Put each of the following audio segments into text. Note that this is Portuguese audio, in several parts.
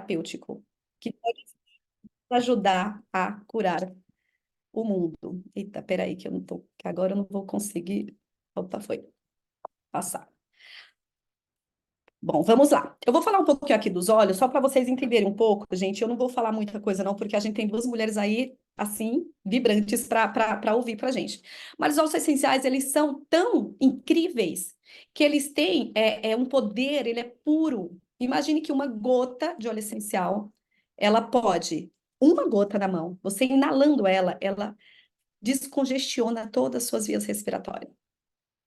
terapêutico, que pode ajudar a curar o mundo. Eita, peraí, que eu não tô, que agora eu não vou conseguir. Opa, foi passar. Bom, vamos lá. Eu vou falar um pouquinho aqui dos óleos, só para vocês entenderem um pouco, gente. Eu não vou falar muita coisa, não, porque a gente tem duas mulheres aí, assim, vibrantes para ouvir para gente. Mas os óleos essenciais, eles são tão incríveis que eles têm um poder, ele é puro. Imagine que uma gota de óleo essencial, ela pode, uma gota na mão, você inalando ela, ela descongestiona todas as suas vias respiratórias.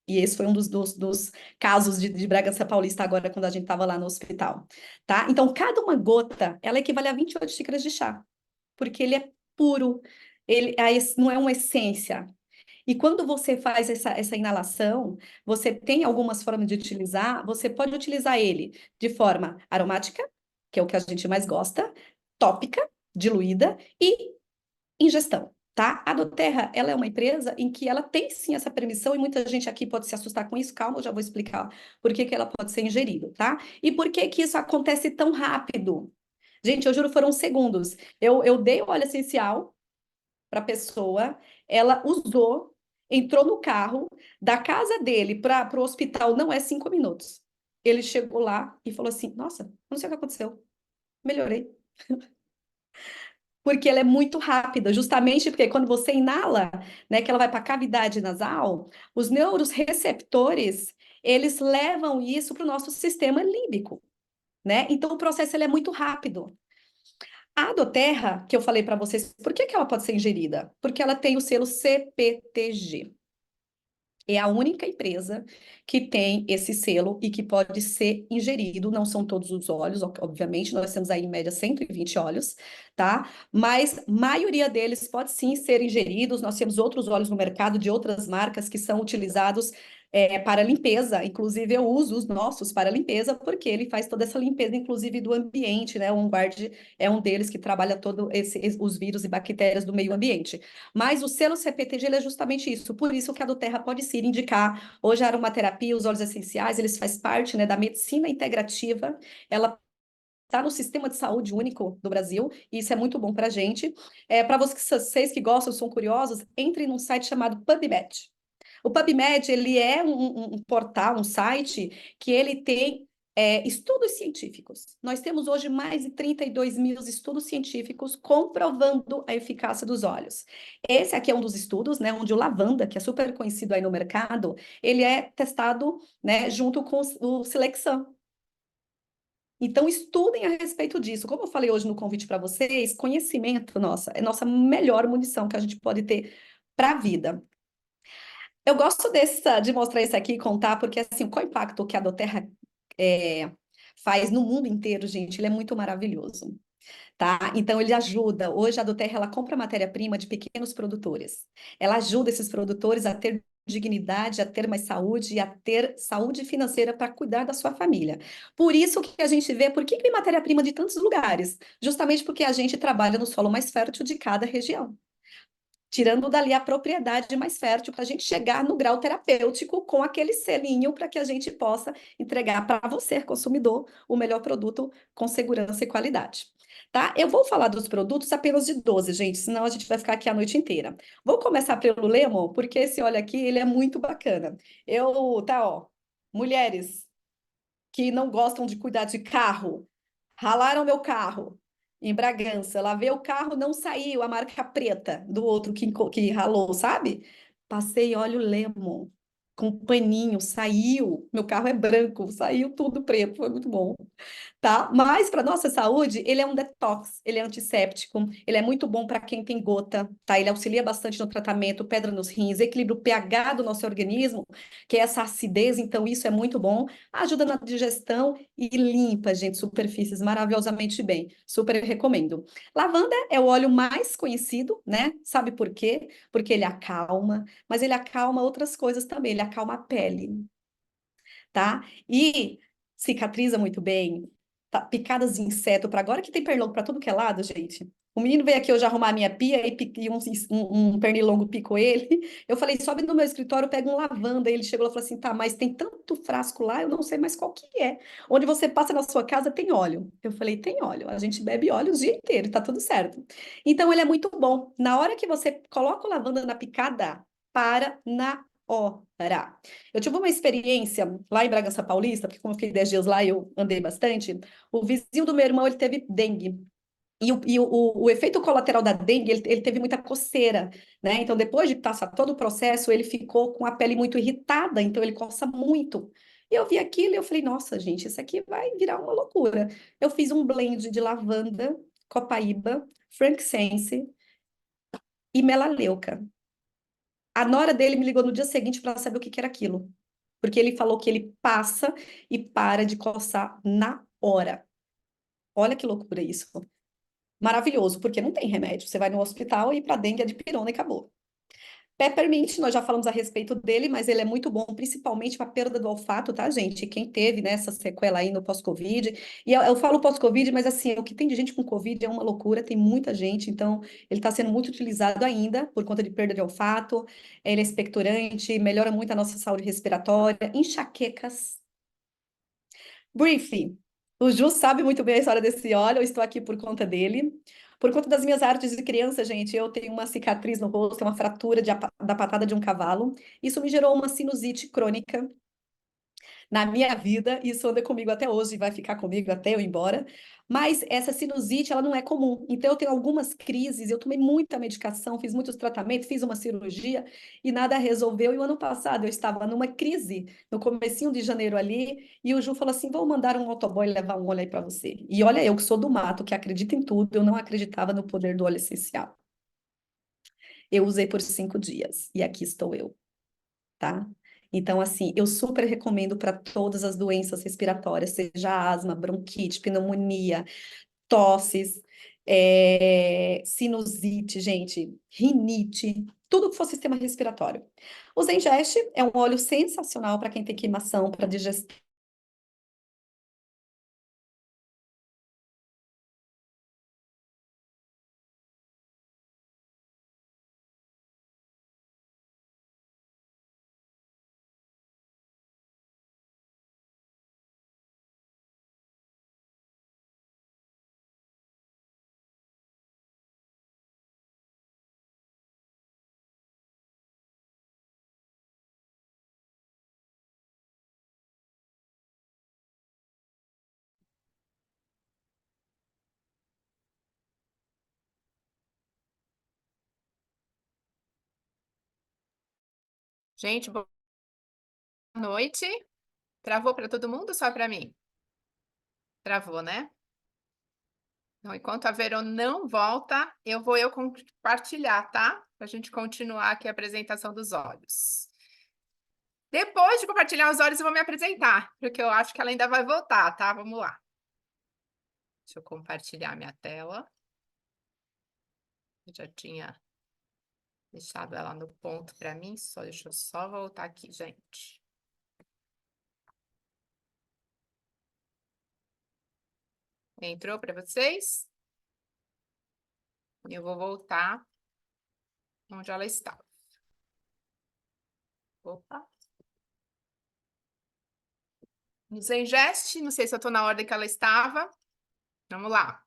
E esse foi um dos casos de Bragança Paulista agora, quando a gente estava lá no hospital, tá? Então, cada uma gota, ela equivale a 28 xícaras de chá, porque ele é puro, não é uma essência. E quando você faz essa inalação, você tem algumas formas de utilizar, você pode utilizar ele de forma aromática, que é o que a gente mais gosta, tópica, diluída, e ingestão, tá? A Doterra, ela é uma empresa em que ela tem sim essa permissão e muita gente aqui pode se assustar com isso. Calma, eu já vou explicar por que que ela pode ser ingerida, tá? E por que que isso acontece tão rápido? Gente, eu juro, foram segundos. Eu dei o óleo essencial para a pessoa, ela usou, entrou no carro, da casa dele para o hospital não é 5 minutos. Ele chegou lá e falou assim: Nossa, não sei o que aconteceu, melhorei. Porque ela é muito rápida, justamente porque quando você inala, né, que ela vai para a cavidade nasal, os neuroreceptores, eles levam isso para o nosso sistema límbico, né? Então o processo ele é muito rápido. A Doterra, que eu falei para vocês, por que que ela pode ser ingerida? Porque ela tem o selo CPTG. É a única empresa que tem esse selo e que pode ser ingerido. Não são todos os óleos, obviamente, nós temos aí em média 120 óleos, tá? Mas a maioria deles pode sim ser ingeridos. Nós temos outros óleos no mercado de outras marcas que são utilizados para limpeza. Inclusive, eu uso os nossos para limpeza, porque ele faz toda essa limpeza, inclusive do ambiente, né? O OnGuard é um deles que trabalha todo os vírus e bactérias do meio ambiente. Mas o selo CPTG ele é justamente isso. Por isso que a Doterra pode sim indicar. Hoje a aromaterapia, os óleos essenciais, eles fazem parte, né, da medicina integrativa. Ela está no sistema de saúde único do Brasil, e isso é muito bom para a gente. Para vocês que gostam, são curiosos, entrem num site chamado PubMed. O PubMed, ele é um portal, um site, que ele tem estudos científicos. Nós temos hoje mais de 32 mil estudos científicos comprovando a eficácia dos óleos. Esse aqui é um dos estudos, né, onde o lavanda, que é super conhecido aí no mercado, ele é testado, né, junto com o Silexan. Então, estudem a respeito disso. Como eu falei hoje no convite para vocês, conhecimento, nossa, é nossa melhor munição que a gente pode ter para a vida. Eu gosto de mostrar isso aqui e contar, porque assim, qual o impacto que a Doterra é, faz no mundo inteiro, gente, ele é muito maravilhoso, tá? Então, ele ajuda. Hoje, a Doterra, ela compra matéria-prima de pequenos produtores. Ela ajuda esses produtores a ter dignidade, a ter mais saúde e a ter saúde financeira para cuidar da sua família. Por isso que a gente vê, por que que vem matéria-prima de tantos lugares? Justamente porque a gente trabalha no solo mais fértil de cada região, tirando dali a propriedade mais fértil para a gente chegar no grau terapêutico com aquele selinho para que a gente possa entregar para você, consumidor, o melhor produto com segurança e qualidade. Tá? Eu vou falar dos produtos apenas de 12, gente, senão a gente vai ficar aqui a noite inteira. Vou começar pelo Lemon, porque esse óleo aqui, ele é muito bacana. Ó, mulheres que não gostam de cuidar de carro, ralaram meu carro em Bragança. Lavei o carro, não saiu a marca preta do outro que ralou, sabe? Passei óleo Lemon com paninho, saiu. Meu carro é branco, saiu tudo preto, foi muito bom, tá? Mas para nossa saúde, ele é um detox, ele é antisséptico, ele é muito bom para quem tem gota, tá? Ele auxilia bastante no tratamento, pedra nos rins, equilibra o pH do nosso organismo, que é essa acidez, então isso é muito bom, ajuda na digestão e limpa, gente, superfícies maravilhosamente bem. Super recomendo. Lavanda é o óleo mais conhecido, né? Sabe por quê? Porque ele acalma, mas ele acalma outras coisas também, ele acalma a pele, tá? E cicatriza muito bem, picadas de inseto para agora que tem pernilongo para tudo que é lado, gente. O menino veio aqui hoje arrumar a minha pia e um pernilongo picou ele. Eu falei, sobe no meu escritório, pega um lavanda. Ele chegou lá e falou assim, tá, mas tem tanto frasco lá, eu não sei mais qual que é. Onde você passa na sua casa tem óleo. Eu falei, tem óleo, a gente bebe óleo o dia inteiro, tá tudo certo. Então ele é muito bom. Na hora que você coloca o lavanda na picada, para na hora. Eu tive uma experiência lá em Bragança Paulista, porque como eu fiquei 10 dias lá, eu andei bastante. O vizinho do meu irmão, ele teve dengue. E o efeito colateral da dengue, ele teve muita coceira, né? Então, depois de passar todo o processo, ele ficou com a pele muito irritada, então ele coça muito. E eu vi aquilo e eu falei, nossa, gente, isso aqui vai virar uma loucura. Eu fiz um blend de lavanda, copaíba, frankincense e melaleuca. A nora dele me ligou no dia seguinte para saber o que que era aquilo. Porque ele falou que ele passa e para de coçar na hora. Olha que loucura isso. Maravilhoso, porque não tem remédio. Você vai no hospital e para dengue é de pirona e acabou. Peppermint, nós já falamos a respeito dele, mas ele é muito bom, principalmente para perda do olfato, tá, gente? Quem teve, né, essa sequela aí no pós-Covid. E eu falo pós-Covid, mas assim, o que tem de gente com Covid é uma loucura, tem muita gente, então ele está sendo muito utilizado ainda por conta de perda de olfato. Ele é expectorante, melhora muito a nossa saúde respiratória, enxaquecas. Briefly, o Ju sabe muito bem a história desse óleo, eu estou aqui por conta dele. Por conta das minhas artes de criança, gente, eu tenho uma cicatriz no rosto, uma fratura da patada de um cavalo. Isso me gerou uma sinusite crônica na minha vida, isso anda comigo até hoje, vai ficar comigo até eu ir embora. Mas essa sinusite, ela não é comum. Então, eu tenho algumas crises, eu tomei muita medicação, fiz muitos tratamentos, fiz uma cirurgia e nada resolveu. E o ano passado eu estava numa crise, no comecinho de janeiro ali, e o Ju falou assim, vou mandar um motoboy levar um óleo aí para você. E olha, eu que sou do mato, que acredito em tudo, eu não acreditava no poder do óleo essencial. Eu usei por 5 dias, e aqui estou eu, tá? Então, assim, eu super recomendo para todas as doenças respiratórias, seja asma, bronquite, pneumonia, tosses, sinusite, gente, rinite, tudo que for sistema respiratório. O Zengeste é um óleo sensacional para quem tem queimação, para digestão. Gente, boa noite. Travou para todo mundo ou só para mim? Travou, né? Então, enquanto a Verô não volta, eu compartilhar, tá? Para a gente continuar aqui a apresentação dos olhos. Depois de compartilhar os olhos, eu vou me apresentar, porque eu acho que ela ainda vai voltar, tá? Vamos lá. Deixa eu compartilhar minha tela. Eu já tinha deixado ela no ponto para mim, deixa eu só voltar aqui, gente. Entrou para vocês? Eu vou voltar onde ela estava. Opa. Zengeste, não sei se eu estou na ordem que ela estava. Vamos lá.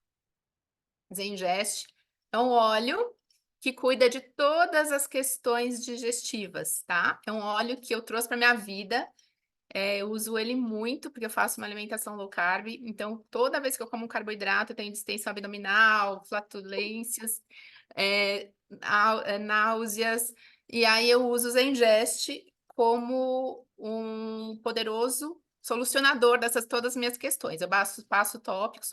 Zengeste é um óleo que cuida de todas as questões digestivas, tá? É um óleo que eu trouxe para minha vida. Eu uso ele muito porque eu faço uma alimentação low carb. Então, toda vez que eu como um carboidrato, eu tenho distensão abdominal, flatulências, náuseas. E aí eu uso o Zengeste como um poderoso solucionador dessas todas as minhas questões. Eu passo tópico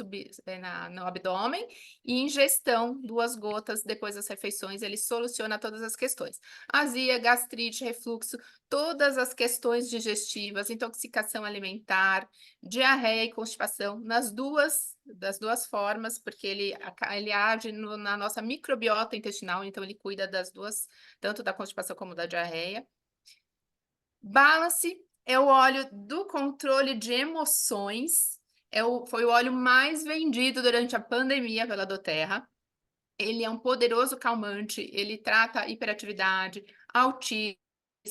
no abdômen e ingestão, 2 gotas depois das refeições, ele soluciona todas as questões. Azia, gastrite, refluxo, todas as questões digestivas, intoxicação alimentar, diarreia e constipação, das duas formas, porque ele age na nossa microbiota intestinal, então ele cuida das duas, tanto da constipação como da diarreia. Balance é o óleo do controle de emoções, Foi o óleo mais vendido durante a pandemia pela doTERRA. Ele é um poderoso calmante, ele trata hiperatividade, autismo,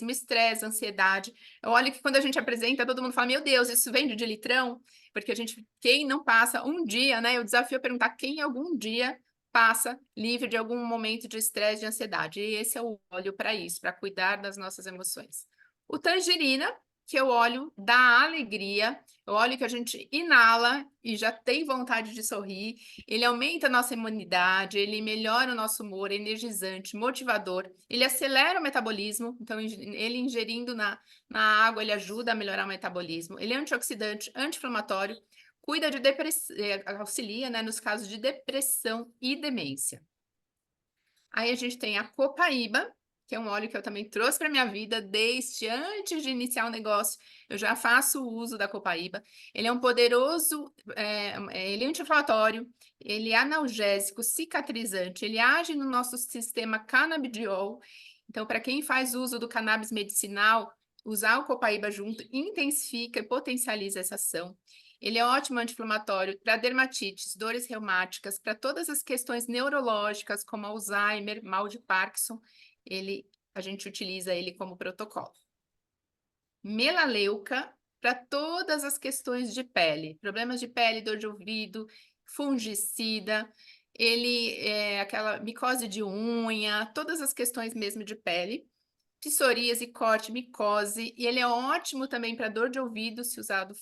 estresse, ansiedade. É um óleo que quando a gente apresenta, todo mundo fala, meu Deus, isso vende de litrão? Porque quem não passa um dia, né? Eu desafio a perguntar quem algum dia passa livre de algum momento de estresse, de ansiedade. E esse é o óleo para isso, para cuidar das nossas emoções. O tangerina, que é o óleo da alegria, é o óleo que a gente inala e já tem vontade de sorrir. Ele aumenta a nossa imunidade, ele melhora o nosso humor, é energizante, motivador. Ele acelera o metabolismo, então ele ingerindo na água, ele ajuda a melhorar o metabolismo. Ele é antioxidante, anti-inflamatório, cuida de depressão, auxilia, né, nos casos de depressão e demência. Aí a gente tem a copaíba, que é um óleo que eu também trouxe para minha vida desde antes de iniciar o negócio. Eu já faço uso da copaíba. Ele é um poderoso, ele é anti-inflamatório, ele é analgésico, cicatrizante, ele age no nosso sistema canabidiol. Então, para quem faz uso do cannabis medicinal, usar o copaíba junto intensifica e potencializa essa ação. Ele é ótimo anti-inflamatório para dermatites, dores reumáticas, para todas as questões neurológicas, como Alzheimer, mal de Parkinson. A gente utiliza ele como protocolo. Melaleuca, para todas as questões de pele, problemas de pele, dor de ouvido, fungicida, ele é aquela micose de unha, todas as questões mesmo de pele. Psoríase, corte, micose, e ele é ótimo também para dor de ouvido, se usado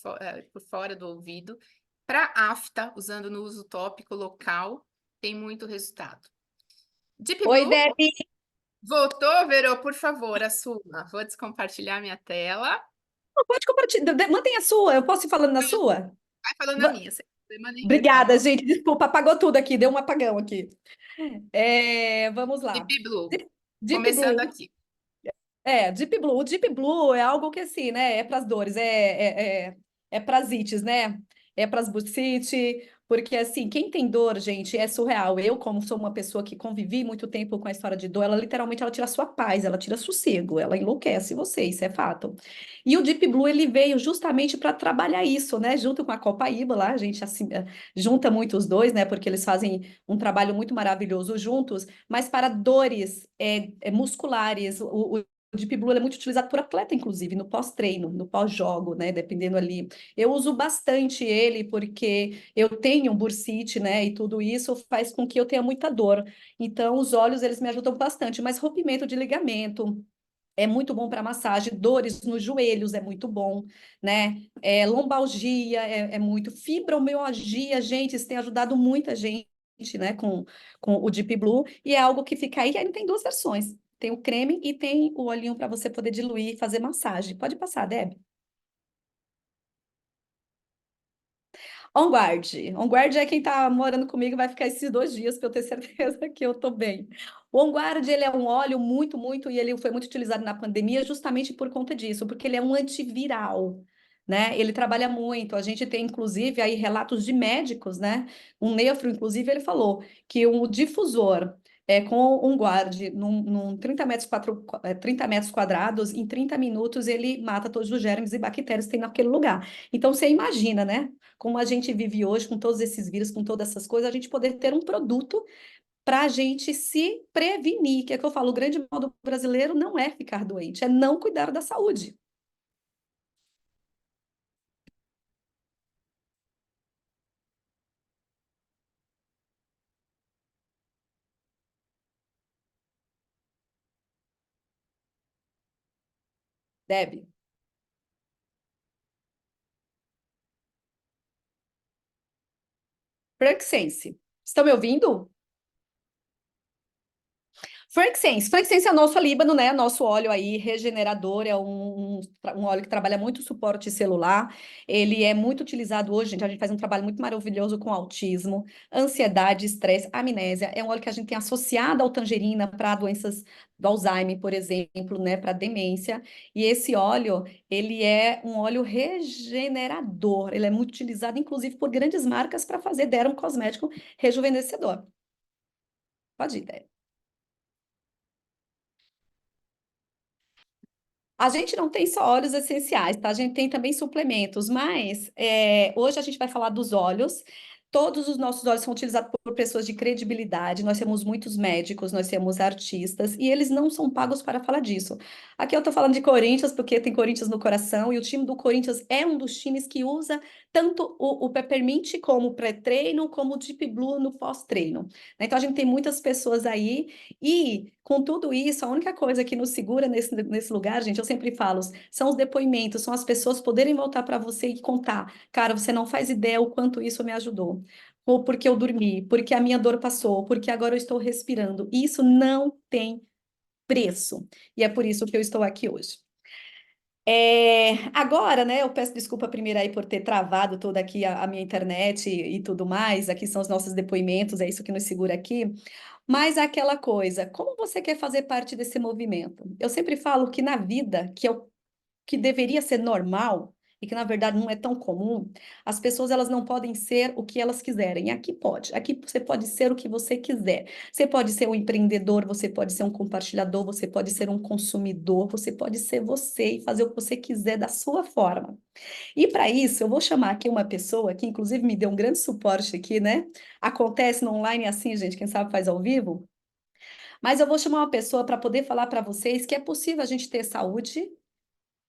por fora do ouvido. Para afta, usando no uso tópico local, tem muito resultado. Deep Oi, Blue, Debbie. voltou, Verô, por favor, a sua. Vou descompartilhar minha tela. Pode compartilhar. Mantém a sua. Eu posso ir falando na sua? Vai falando na Va- minha, sem problema nenhum, Obrigada, tá? gente. Desculpa, apagou tudo aqui. Deu um apagão aqui. Vamos Deep lá. Blue, Deep começando Blue. aqui. Deep Blue. O Deep Blue é algo que assim, né? É para as dores, é para as ites, né? É para as bursite, porque assim, quem tem dor, gente, é surreal. Eu, como sou uma pessoa que convivi muito tempo com a história de dor, ela literalmente ela tira a sua paz, ela tira sossego, ela enlouquece você, isso é fato. E o Deep Blue ele veio justamente para trabalhar isso, né? Junto com a Copaíba lá, a gente assim, junta muito os dois, né? Porque eles fazem um trabalho muito maravilhoso juntos, mas para dores musculares, o Deep Blue ele é muito utilizado por atleta, inclusive, no pós-treino, no pós-jogo, né? Dependendo ali. Eu uso bastante ele porque eu tenho um bursite, né? E tudo isso faz com que eu tenha muita dor. Então, os óleos, eles me ajudam bastante. Mas rompimento de ligamento é muito bom para massagem. Dores nos joelhos é muito bom, né? Lombalgia é muito. Fibromialgia, gente, isso tem ajudado muita gente, né? Com o Deep Blue. E é algo que fica aí. Aí tem duas versões. Tem o creme e tem o olhinho para você poder diluir e fazer massagem. Pode passar, Deb. On Guard. On Guard é quem está morando comigo, vai ficar esses 2 dias para eu ter certeza que eu estou bem. O On Guard, ele é um óleo muito, e ele foi muito utilizado na pandemia justamente por conta disso, porque ele é um antiviral, né? Ele trabalha muito. A gente tem, inclusive, aí relatos de médicos, né? Um nefro, inclusive, ele falou que o difusor com um guard num 30 metros, 30 metros quadrados, em 30 minutos ele mata todos os germes e bactérias que tem naquele lugar. Então, você imagina, né? Como a gente vive hoje, com todos esses vírus, com todas essas coisas, a gente poder ter um produto para a gente se prevenir, que é que eu falo, o grande mal do brasileiro não é ficar doente, é não cuidar da saúde. Deb, Frank Sense, estão me ouvindo? Frankincense é o nosso líbano, né? Nosso óleo aí regenerador, é um óleo que trabalha muito suporte celular. Ele é muito utilizado hoje, gente. A gente faz um trabalho muito maravilhoso com autismo, ansiedade, estresse, amnésia. É um óleo que a gente tem associado ao tangerina para doenças do Alzheimer, por exemplo, né? Para demência. E esse óleo, ele é um óleo regenerador. Ele é muito utilizado, inclusive, por grandes marcas para fazer deram cosmético rejuvenescedor. Pode ir, Dé. A gente não tem só óleos essenciais, tá? A gente tem também suplementos, mas hoje a gente vai falar dos óleos. Todos os nossos óleos são utilizados por pessoas de credibilidade. Nós temos muitos médicos, nós temos artistas, e eles não são pagos para falar disso. Aqui eu tô falando de Corinthians, porque tem Corinthians no coração, e o time do Corinthians é um dos times que usa tanto o Peppermint como pré-treino, como o Deep Blue no pós-treino. Então a gente tem muitas pessoas aí e, com tudo isso, a única coisa que nos segura nesse lugar, gente, eu sempre falo, são os depoimentos, são as pessoas poderem voltar para você e contar. Cara, você não faz ideia o quanto isso me ajudou. Ou porque eu dormi, porque a minha dor passou, porque agora eu estou respirando. Isso não tem preço. E é por isso que eu estou aqui hoje. Agora, né, eu peço desculpa primeiro aí por ter travado toda aqui a minha internet e tudo mais. Aqui são os nossos depoimentos, é isso que nos segura aqui. Mas é aquela coisa, como você quer fazer parte desse movimento? Eu sempre falo que na vida, que é o que deveria ser normal e que na verdade não é tão comum, as pessoas elas não podem ser o que elas quiserem. Aqui pode. Aqui você pode ser o que você quiser. Você pode ser um empreendedor, você pode ser um compartilhador, você pode ser um consumidor, você pode ser você e fazer o que você quiser da sua forma. E para isso, eu vou chamar aqui uma pessoa que inclusive me deu um grande suporte aqui, né? Acontece no online assim, gente, quem sabe faz ao vivo. Mas eu vou chamar uma pessoa para poder falar para vocês que é possível a gente ter saúde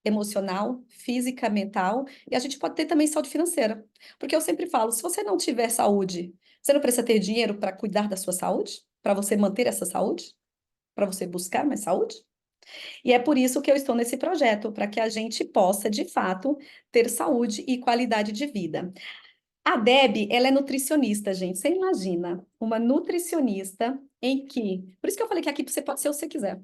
emocional, física, mental, e a gente pode ter também saúde financeira. Porque eu sempre falo, se você não tiver saúde, você não precisa ter dinheiro para cuidar da sua saúde, para você manter essa saúde, para você buscar mais saúde. E é por isso que eu estou nesse projeto, para que a gente possa, de fato, ter saúde e qualidade de vida. A Deb, ela é nutricionista, gente. Você imagina, uma nutricionista em que... Por isso que eu falei que aqui você pode ser o que você quiser.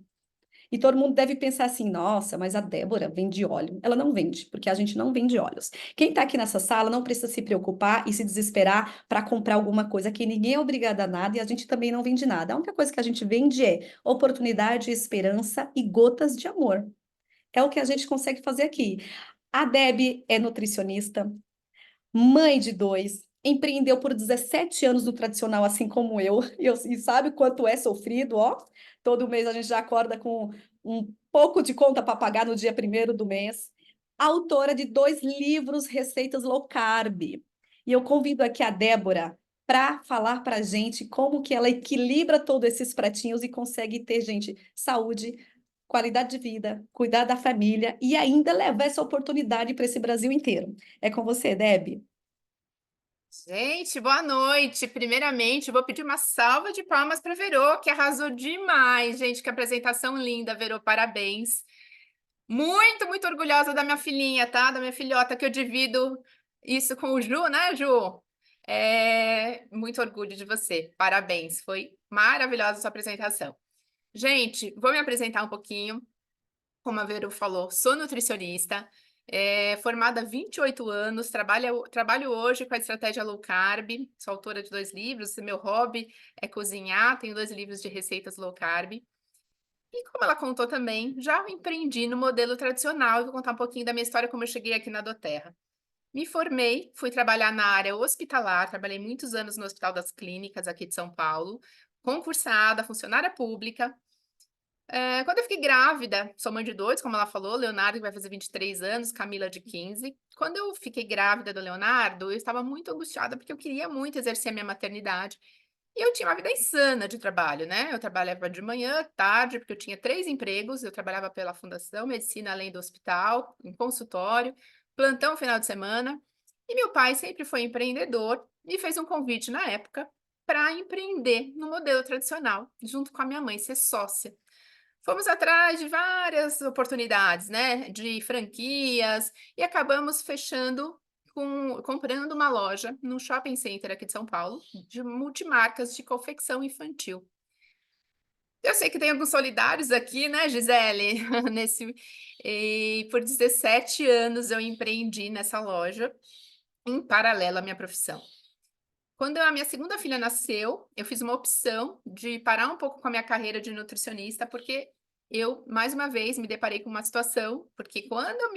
E todo mundo deve pensar assim, nossa, mas a Débora vende óleo. Ela não vende, porque a gente não vende óleos. Quem está aqui nessa sala não precisa se preocupar e se desesperar para comprar alguma coisa, que ninguém é obrigado a nada e a gente também não vende nada. A única coisa que a gente vende é oportunidade, esperança e gotas de amor. É o que a gente consegue fazer aqui. A Deb é nutricionista, mãe de dois, empreendeu por 17 anos no tradicional, assim como eu, e sabe o quanto é sofrido, ó. Todo mês a gente já acorda com um pouco de conta para pagar no dia primeiro do mês. Autora de 2 livros, Receitas Low Carb. E eu convido aqui a Débora para falar para a gente como que ela equilibra todos esses pratinhos e consegue ter, gente, saúde, qualidade de vida, cuidar da família e ainda levar essa oportunidade para esse Brasil inteiro. É com você, Deb. Gente, boa noite. Primeiramente, vou pedir uma salva de palmas para Verô, que arrasou demais, gente. Que apresentação linda, Verô, parabéns. Muito, muito orgulhosa da minha filhinha, tá? Da minha filhota, que eu divido isso com o Ju, né, Ju? Muito orgulho de você. Parabéns. Foi maravilhosa a sua apresentação. Gente, vou me apresentar um pouquinho. Como a Vero falou, sou nutricionista, formada há 28 anos, trabalho hoje com a estratégia low carb, sou autora de 2 livros, meu hobby é cozinhar, tenho 2 livros de receitas low carb. E como ela contou também, já empreendi no modelo tradicional, e vou contar um pouquinho da minha história, como eu cheguei aqui na Doterra. Me formei, fui trabalhar na área hospitalar, trabalhei muitos anos no Hospital das Clínicas aqui de São Paulo, concursada, funcionária pública. Quando eu fiquei grávida, sou mãe de 2, como ela falou, Leonardo que vai fazer 23 anos, Camila de 15. Quando eu fiquei grávida do Leonardo, eu estava muito angustiada porque eu queria muito exercer a minha maternidade. E eu tinha uma vida insana de trabalho, né? Eu trabalhava de manhã, tarde, porque eu tinha 3 empregos. Eu trabalhava pela Fundação Medicina Além do Hospital, em consultório, plantão final de semana. E meu pai sempre foi empreendedor e fez um convite na época para empreender no modelo tradicional, junto com a minha mãe, ser sócia. Fomos atrás de várias oportunidades, né, de franquias, e acabamos comprando uma loja no shopping center aqui de São Paulo, de multimarcas de confecção infantil. Eu sei que tem alguns solidários aqui, né, Gisele? E por 17 anos eu empreendi nessa loja, em paralelo à minha profissão. Quando a minha segunda filha nasceu, eu fiz uma opção de parar um pouco com a minha carreira de nutricionista, porque eu, mais uma vez, me deparei com uma situação, porque quando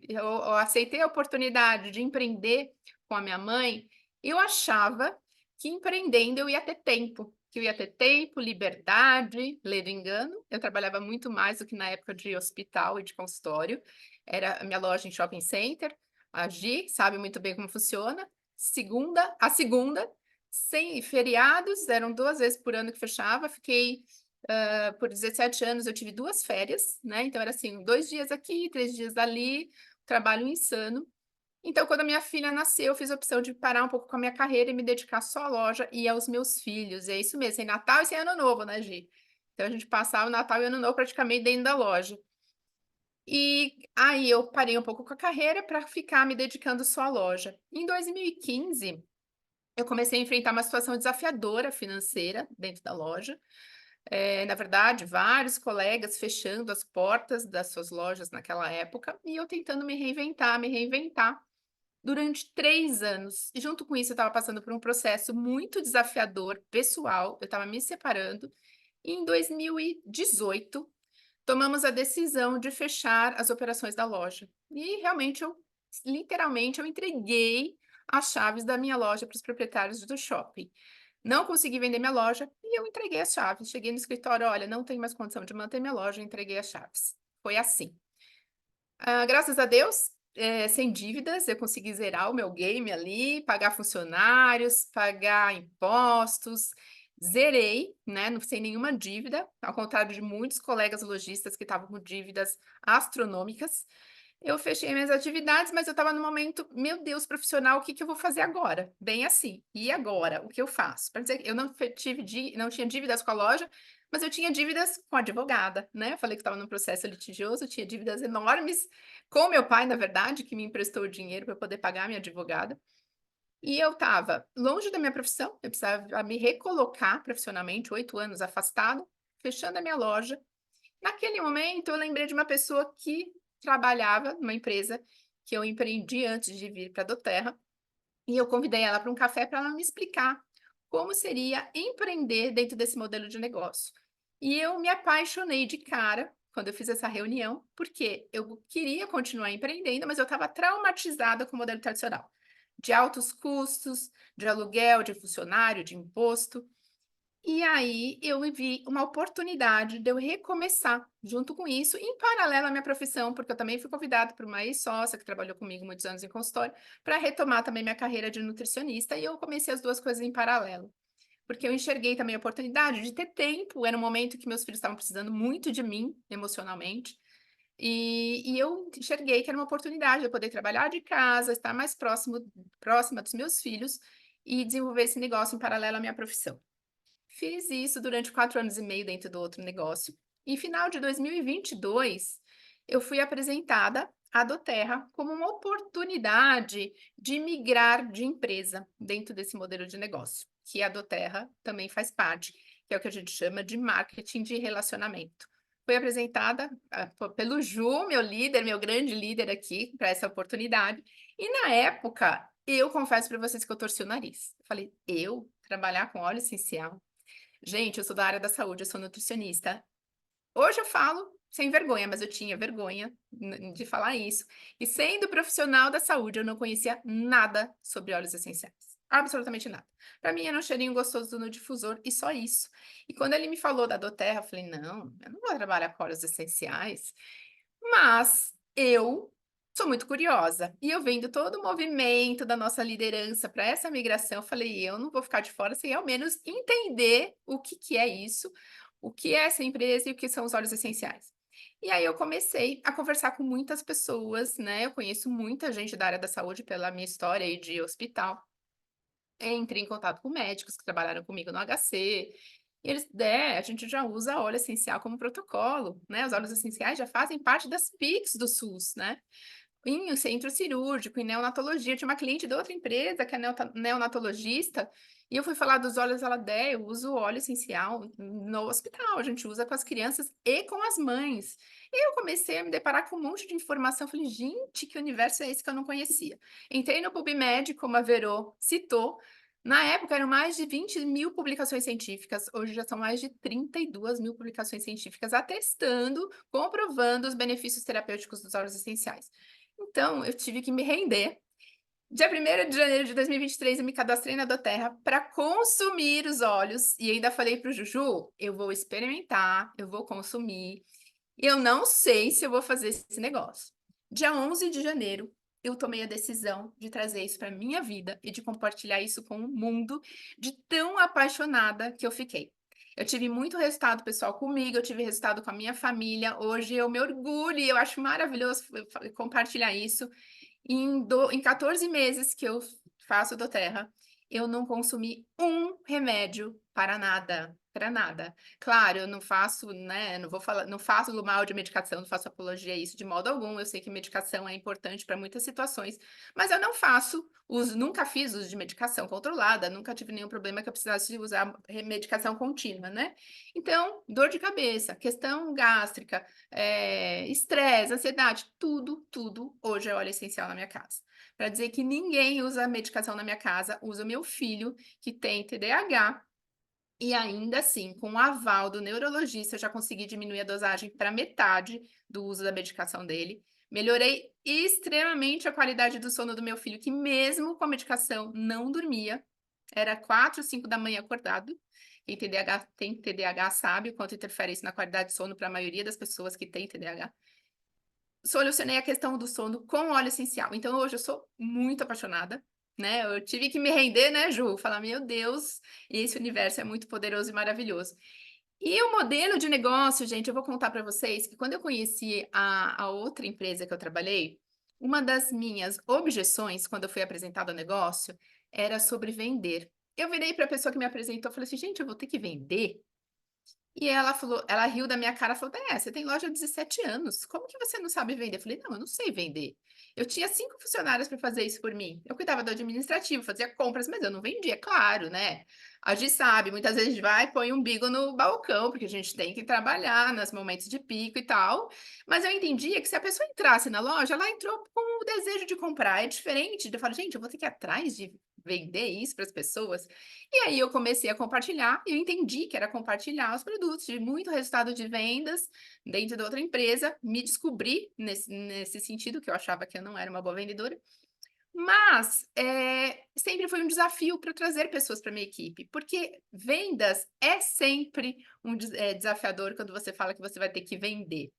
eu aceitei a oportunidade de empreender com a minha mãe, eu achava que empreendendo eu ia ter tempo que eu ia ter tempo, liberdade, ledo engano. Eu trabalhava muito mais do que na época de hospital e de consultório. Era a minha loja em shopping center, a Gi sabe muito bem como funciona. A segunda, sem feriados, eram 2 vezes por ano que fechava. Fiquei, por 17 anos, eu tive 2 férias, né? Então era assim, 2 dias aqui, 3 dias ali, trabalho insano. Então, quando a minha filha nasceu, eu fiz a opção de parar um pouco com a minha carreira e me dedicar só à loja e aos meus filhos. E é isso mesmo, sem Natal e sem Ano Novo, né, Gi? Então, a gente passava o Natal e o Ano Novo praticamente dentro da loja. E aí eu parei um pouco com a carreira para ficar me dedicando só à loja. Em 2015, eu comecei a enfrentar uma situação desafiadora financeira dentro da loja. Na verdade, vários colegas fechando as portas das suas lojas naquela época e eu tentando me reinventar durante 3 anos. E junto com isso, eu estava passando por um processo muito desafiador, pessoal. Eu estava me separando. E em 2018, tomamos a decisão de fechar as operações da loja. E realmente, literalmente, eu entreguei as chaves da minha loja para os proprietários do shopping. Não consegui vender minha loja e eu entreguei as chaves. Cheguei no escritório, olha, não tenho mais condição de manter minha loja, eu entreguei as chaves. Foi assim. Graças a Deus, sem dívidas, eu consegui zerar o meu game ali, pagar funcionários, pagar impostos, zerei, né, não sem nenhuma dívida, ao contrário de muitos colegas lojistas que estavam com dívidas astronômicas. Eu fechei minhas atividades, mas eu estava no momento, meu Deus, profissional, o que que eu vou fazer agora? Bem assim, e agora? O que eu faço? Para dizer que eu não tinha dívidas com a loja, mas eu tinha dívidas com a advogada, né? Eu falei que estava num processo litigioso, eu tinha dívidas enormes com meu pai, na verdade, que me emprestou o dinheiro para poder pagar a minha advogada. E eu estava longe da minha profissão, eu precisava me recolocar profissionalmente, 8 anos afastado, fechando a minha loja. Naquele momento, eu lembrei de uma pessoa que trabalhava numa empresa que eu empreendi antes de vir para a Doterra, e eu convidei ela para um café para ela me explicar como seria empreender dentro desse modelo de negócio. E eu me apaixonei de cara quando eu fiz essa reunião, porque eu queria continuar empreendendo, mas eu estava traumatizada com o modelo tradicional, de altos custos, de aluguel, de funcionário, de imposto. E aí eu vi uma oportunidade de eu recomeçar junto com isso, em paralelo à minha profissão, porque eu também fui convidada por uma ex-sócia que trabalhou comigo muitos anos em consultório, para retomar também minha carreira de nutricionista, e eu comecei as 2 coisas em paralelo. Porque eu enxerguei também a oportunidade de ter tempo, era um momento que meus filhos estavam precisando muito de mim, emocionalmente, e eu enxerguei que era uma oportunidade de eu poder trabalhar de casa, estar mais próxima dos meus filhos e desenvolver esse negócio em paralelo à minha profissão. Fiz isso durante 4 anos e meio dentro do outro negócio. Em final de 2022, eu fui apresentada à Doterra como uma oportunidade de migrar de empresa dentro desse modelo de negócio, que a Doterra também faz parte, que é o que a gente chama de marketing de relacionamento. Fui apresentada pelo Ju, meu líder, meu grande líder aqui, para essa oportunidade. E na época, eu confesso para vocês que eu torci o nariz. Falei, eu trabalhar com óleo essencial? Gente, eu sou da área da saúde, eu sou nutricionista. Hoje eu falo sem vergonha, mas eu tinha vergonha de falar isso. E sendo profissional da saúde, eu não conhecia nada sobre óleos essenciais. Absolutamente nada. Para mim, era um cheirinho gostoso no difusor e só isso. E quando ele me falou da Doterra, eu falei: não, eu não vou trabalhar com óleos essenciais. Mas eu sou muito curiosa. E eu vendo todo o movimento da nossa liderança para essa migração, eu falei: eu não vou ficar de fora sem ao menos entender o que que é isso, o que é essa empresa e o que são os óleos essenciais. E aí eu comecei a conversar com muitas pessoas, né? Eu conheço muita gente da área da saúde pela minha história aí de hospital. Entrei em contato com médicos que trabalharam comigo no HC. E eles, a gente já usa óleo essencial como protocolo, né? Os óleos essenciais já fazem parte das PICs do SUS, né? Em centro cirúrgico, em neonatologia. Eu tinha uma cliente de outra empresa que é neonatologista, e eu fui falar dos óleos, ela, eu uso óleo essencial no hospital, a gente usa com as crianças e com as mães. E eu comecei a me deparar com um monte de informação, falei, gente, que universo é esse que eu não conhecia? Entrei no PubMed, como a Verô citou, na época eram mais de 20 mil publicações científicas, hoje já são mais de 32 mil publicações científicas atestando, comprovando os benefícios terapêuticos dos óleos essenciais. Então, eu tive que me render Dia 1º de janeiro de 2023, eu me cadastrei na Doterra para consumir os óleos e ainda falei para o Juju, eu vou experimentar, eu vou consumir, e eu não sei se eu vou fazer esse negócio. Dia 11 de janeiro, eu tomei a decisão de trazer isso para minha vida e de compartilhar isso com o mundo, de tão apaixonada que eu fiquei. Eu tive muito resultado pessoal comigo, eu tive resultado com a minha família. Hoje eu me orgulho e eu acho maravilhoso compartilhar isso. Em 14 meses que eu faço Doterra, eu não consumi um remédio para nada, para nada. Claro, eu não faço, né, não vou falar, não faço mal de medicação, não faço apologia a isso de modo algum. Eu sei que medicação é importante para muitas situações, mas eu não faço uso, nunca fiz uso de medicação controlada, nunca tive nenhum problema que eu precisasse usar medicação contínua, né? Então, dor de cabeça, questão gástrica, estresse, ansiedade, tudo hoje é óleo essencial na minha casa. Para dizer que ninguém usa medicação na minha casa, usa o meu filho, que tem TDAH, e ainda assim, com o aval do neurologista, eu já consegui diminuir a dosagem para metade do uso da medicação dele. Melhorei extremamente a qualidade do sono do meu filho, que mesmo com a medicação não dormia. Era 4, 5 da manhã acordado. Quem tem TDAH sabe o quanto interfere isso na qualidade de sono para a maioria das pessoas que têm TDAH. Solucionei a questão do sono com óleo essencial. Então, hoje eu sou muito apaixonada, né? Eu tive que me render, né, Ju? Falar, meu Deus, esse universo é muito poderoso e maravilhoso. E o modelo de negócio, gente, eu vou contar para vocês que quando eu conheci a outra empresa que eu trabalhei, uma das minhas objeções quando eu fui apresentada ao negócio era sobre vender. Eu virei para a pessoa que me apresentou e falei assim, gente, eu vou ter que vender? E ela falou, ela riu da minha cara e falou: você tem loja há 17 anos, como que você não sabe vender? Eu falei: não, eu não sei vender. Eu tinha 5 funcionários para fazer isso por mim. Eu cuidava do administrativo, fazia compras, mas eu não vendia, claro, né? A gente sabe, muitas vezes a gente vai e põe um umbigo no balcão, porque a gente tem que trabalhar nos momentos de pico e tal. Mas eu entendia que se a pessoa entrasse na loja, ela entrou com o desejo de comprar. É diferente de eu falar, gente, eu vou ter que ir atrás de vender isso para as pessoas. E aí eu comecei a compartilhar, e eu entendi que era compartilhar os produtos, tive muito resultado de vendas dentro da outra empresa, me descobri nesse sentido, que eu achava que eu não era uma boa vendedora, mas sempre foi um desafio para trazer pessoas para minha equipe, porque vendas é sempre desafiador quando você fala que você vai ter que vender.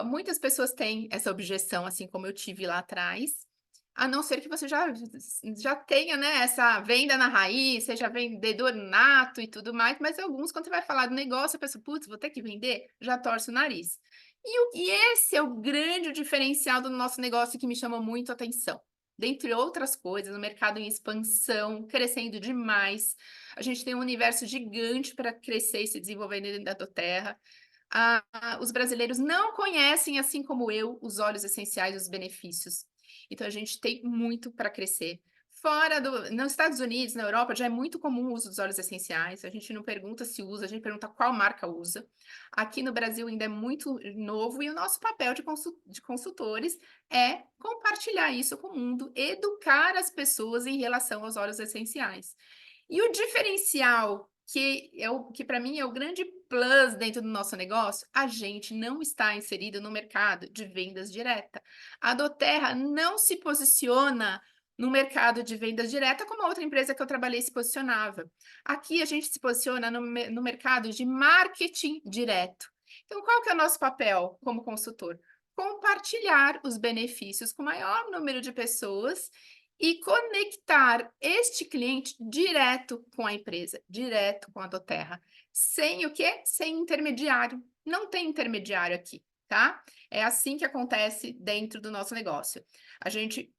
Muitas pessoas têm essa objeção, assim como eu tive lá atrás, a não ser que você já tenha, né, essa venda na raiz, seja vendedor nato e tudo mais, mas alguns, quando você vai falar do negócio, a pessoa, putz, vou ter que vender, já torce o nariz. E esse é o grande diferencial do nosso negócio que me chama muito a atenção. Dentre outras coisas, o mercado em expansão, crescendo demais. A gente tem um universo gigante para crescer e se desenvolver dentro da Doterra. Os brasileiros não conhecem, assim como eu, os óleos essenciais, os benefícios. Então, a gente tem muito para crescer. Nos Estados Unidos, na Europa, já é muito comum o uso dos óleos essenciais. A gente não pergunta se usa, a gente pergunta qual marca usa. Aqui no Brasil ainda é muito novo e o nosso papel de consultores é compartilhar isso com o mundo, educar as pessoas em relação aos óleos essenciais. E o diferencial que para mim é o grande plus dentro do nosso negócio, a gente não está inserido no mercado de vendas direta. A Doterra não se posiciona no mercado de vendas direta como a outra empresa que eu trabalhei se posicionava. Aqui a gente se posiciona no mercado de marketing direto. Então, qual que é o nosso papel como consultor? Compartilhar os benefícios com o maior número de pessoas e conectar este cliente direto com a empresa, direto com a Doterra. Sem o quê? Sem intermediário. Não tem intermediário aqui, tá? É assim que acontece dentro do nosso negócio. A gente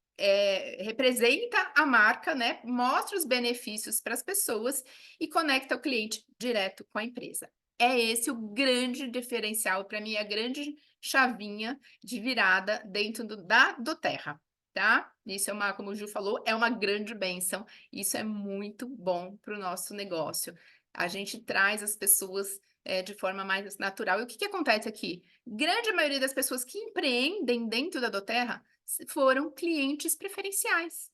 representa a marca, né? Mostra os benefícios para as pessoas e conecta o cliente direto com a empresa. É esse o grande diferencial, para mim, a grande chavinha de virada dentro da Doterra. Tá? Isso é como o Ju falou, é uma grande bênção. Isso é muito bom para o nosso negócio. A gente traz as pessoas de forma mais natural. E o que acontece aqui? Grande maioria das pessoas que empreendem dentro da Doterra foram clientes preferenciais.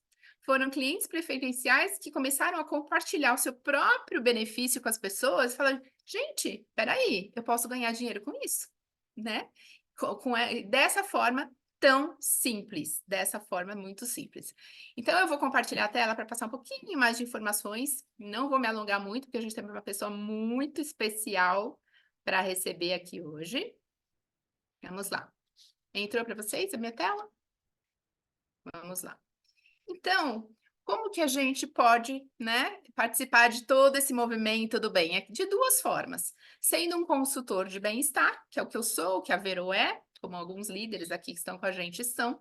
Foram clientes preferenciais que começaram a compartilhar o seu próprio benefício com as pessoas, falando, gente, peraí, eu posso ganhar dinheiro com isso, né? Dessa forma, tão simples, dessa forma muito simples. Então, eu vou compartilhar a tela para passar um pouquinho mais de informações. Não vou me alongar muito, porque a gente tem uma pessoa muito especial para receber aqui hoje. Vamos lá. Entrou para vocês a minha tela? Vamos lá. Então, como que a gente pode, né, participar de todo esse movimento do bem? É de duas formas. Sendo um consultor de bem-estar, que é o que eu sou, o que a Vero é, como alguns líderes aqui que estão com a gente são,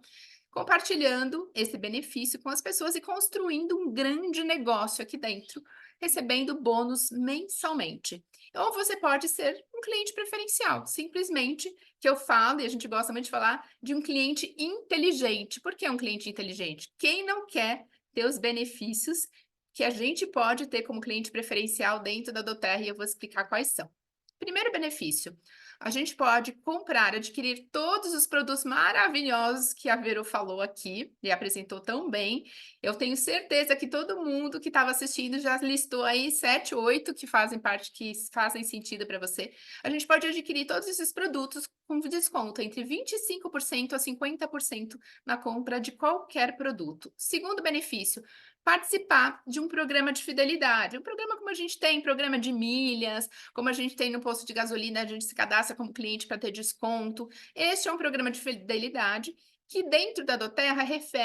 compartilhando esse benefício com as pessoas e construindo um grande negócio aqui dentro, recebendo bônus mensalmente. Ou você pode ser um cliente preferencial, simplesmente que eu falo, e a gente gosta muito de falar, de um cliente inteligente. Por que um cliente inteligente? Quem não quer ter os benefícios que a gente pode ter como cliente preferencial dentro da doTERRA, e eu vou explicar quais são. Primeiro benefício, a gente pode comprar, adquirir todos os produtos maravilhosos que a Vero falou aqui e apresentou tão bem. Eu tenho certeza que todo mundo que estava assistindo já listou aí 7, 8 que fazem parte, que fazem sentido para você. A gente pode adquirir todos esses produtos com desconto entre 25% a 50% na compra de qualquer produto. Segundo benefício, participar de um programa de fidelidade. Um programa como a gente tem, programa de milhas, como a gente tem no posto de gasolina, a gente se cadastra como cliente para ter desconto. Este é um programa de fidelidade que dentro da doTERRA,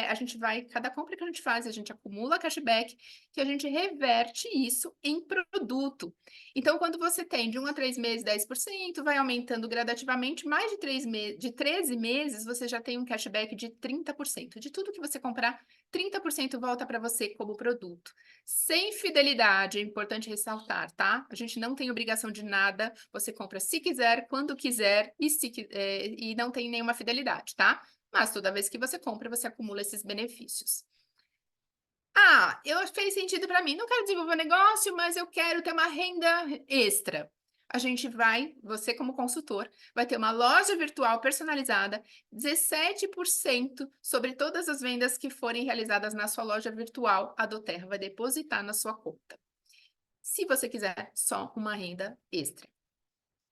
a gente vai, cada compra que a gente faz, a gente acumula cashback, que a gente reverte isso em produto. Então, quando você tem de 1 a 3 meses, 10%, vai aumentando gradativamente, mais de 13 meses, você já tem um cashback de 30%. De tudo que você comprar, 30% volta para você como produto. Sem fidelidade, é importante ressaltar, tá? A gente não tem obrigação de nada, você compra se quiser, quando quiser e não tem nenhuma fidelidade, tá? Mas toda vez que você compra, você acumula esses benefícios. Ah, fez sentido para mim. Não quero desenvolver um negócio, mas eu quero ter uma renda extra. Você como consultor, vai ter uma loja virtual personalizada, 17% sobre todas as vendas que forem realizadas na sua loja virtual, a doTERRA vai depositar na sua conta. Se você quiser só uma renda extra.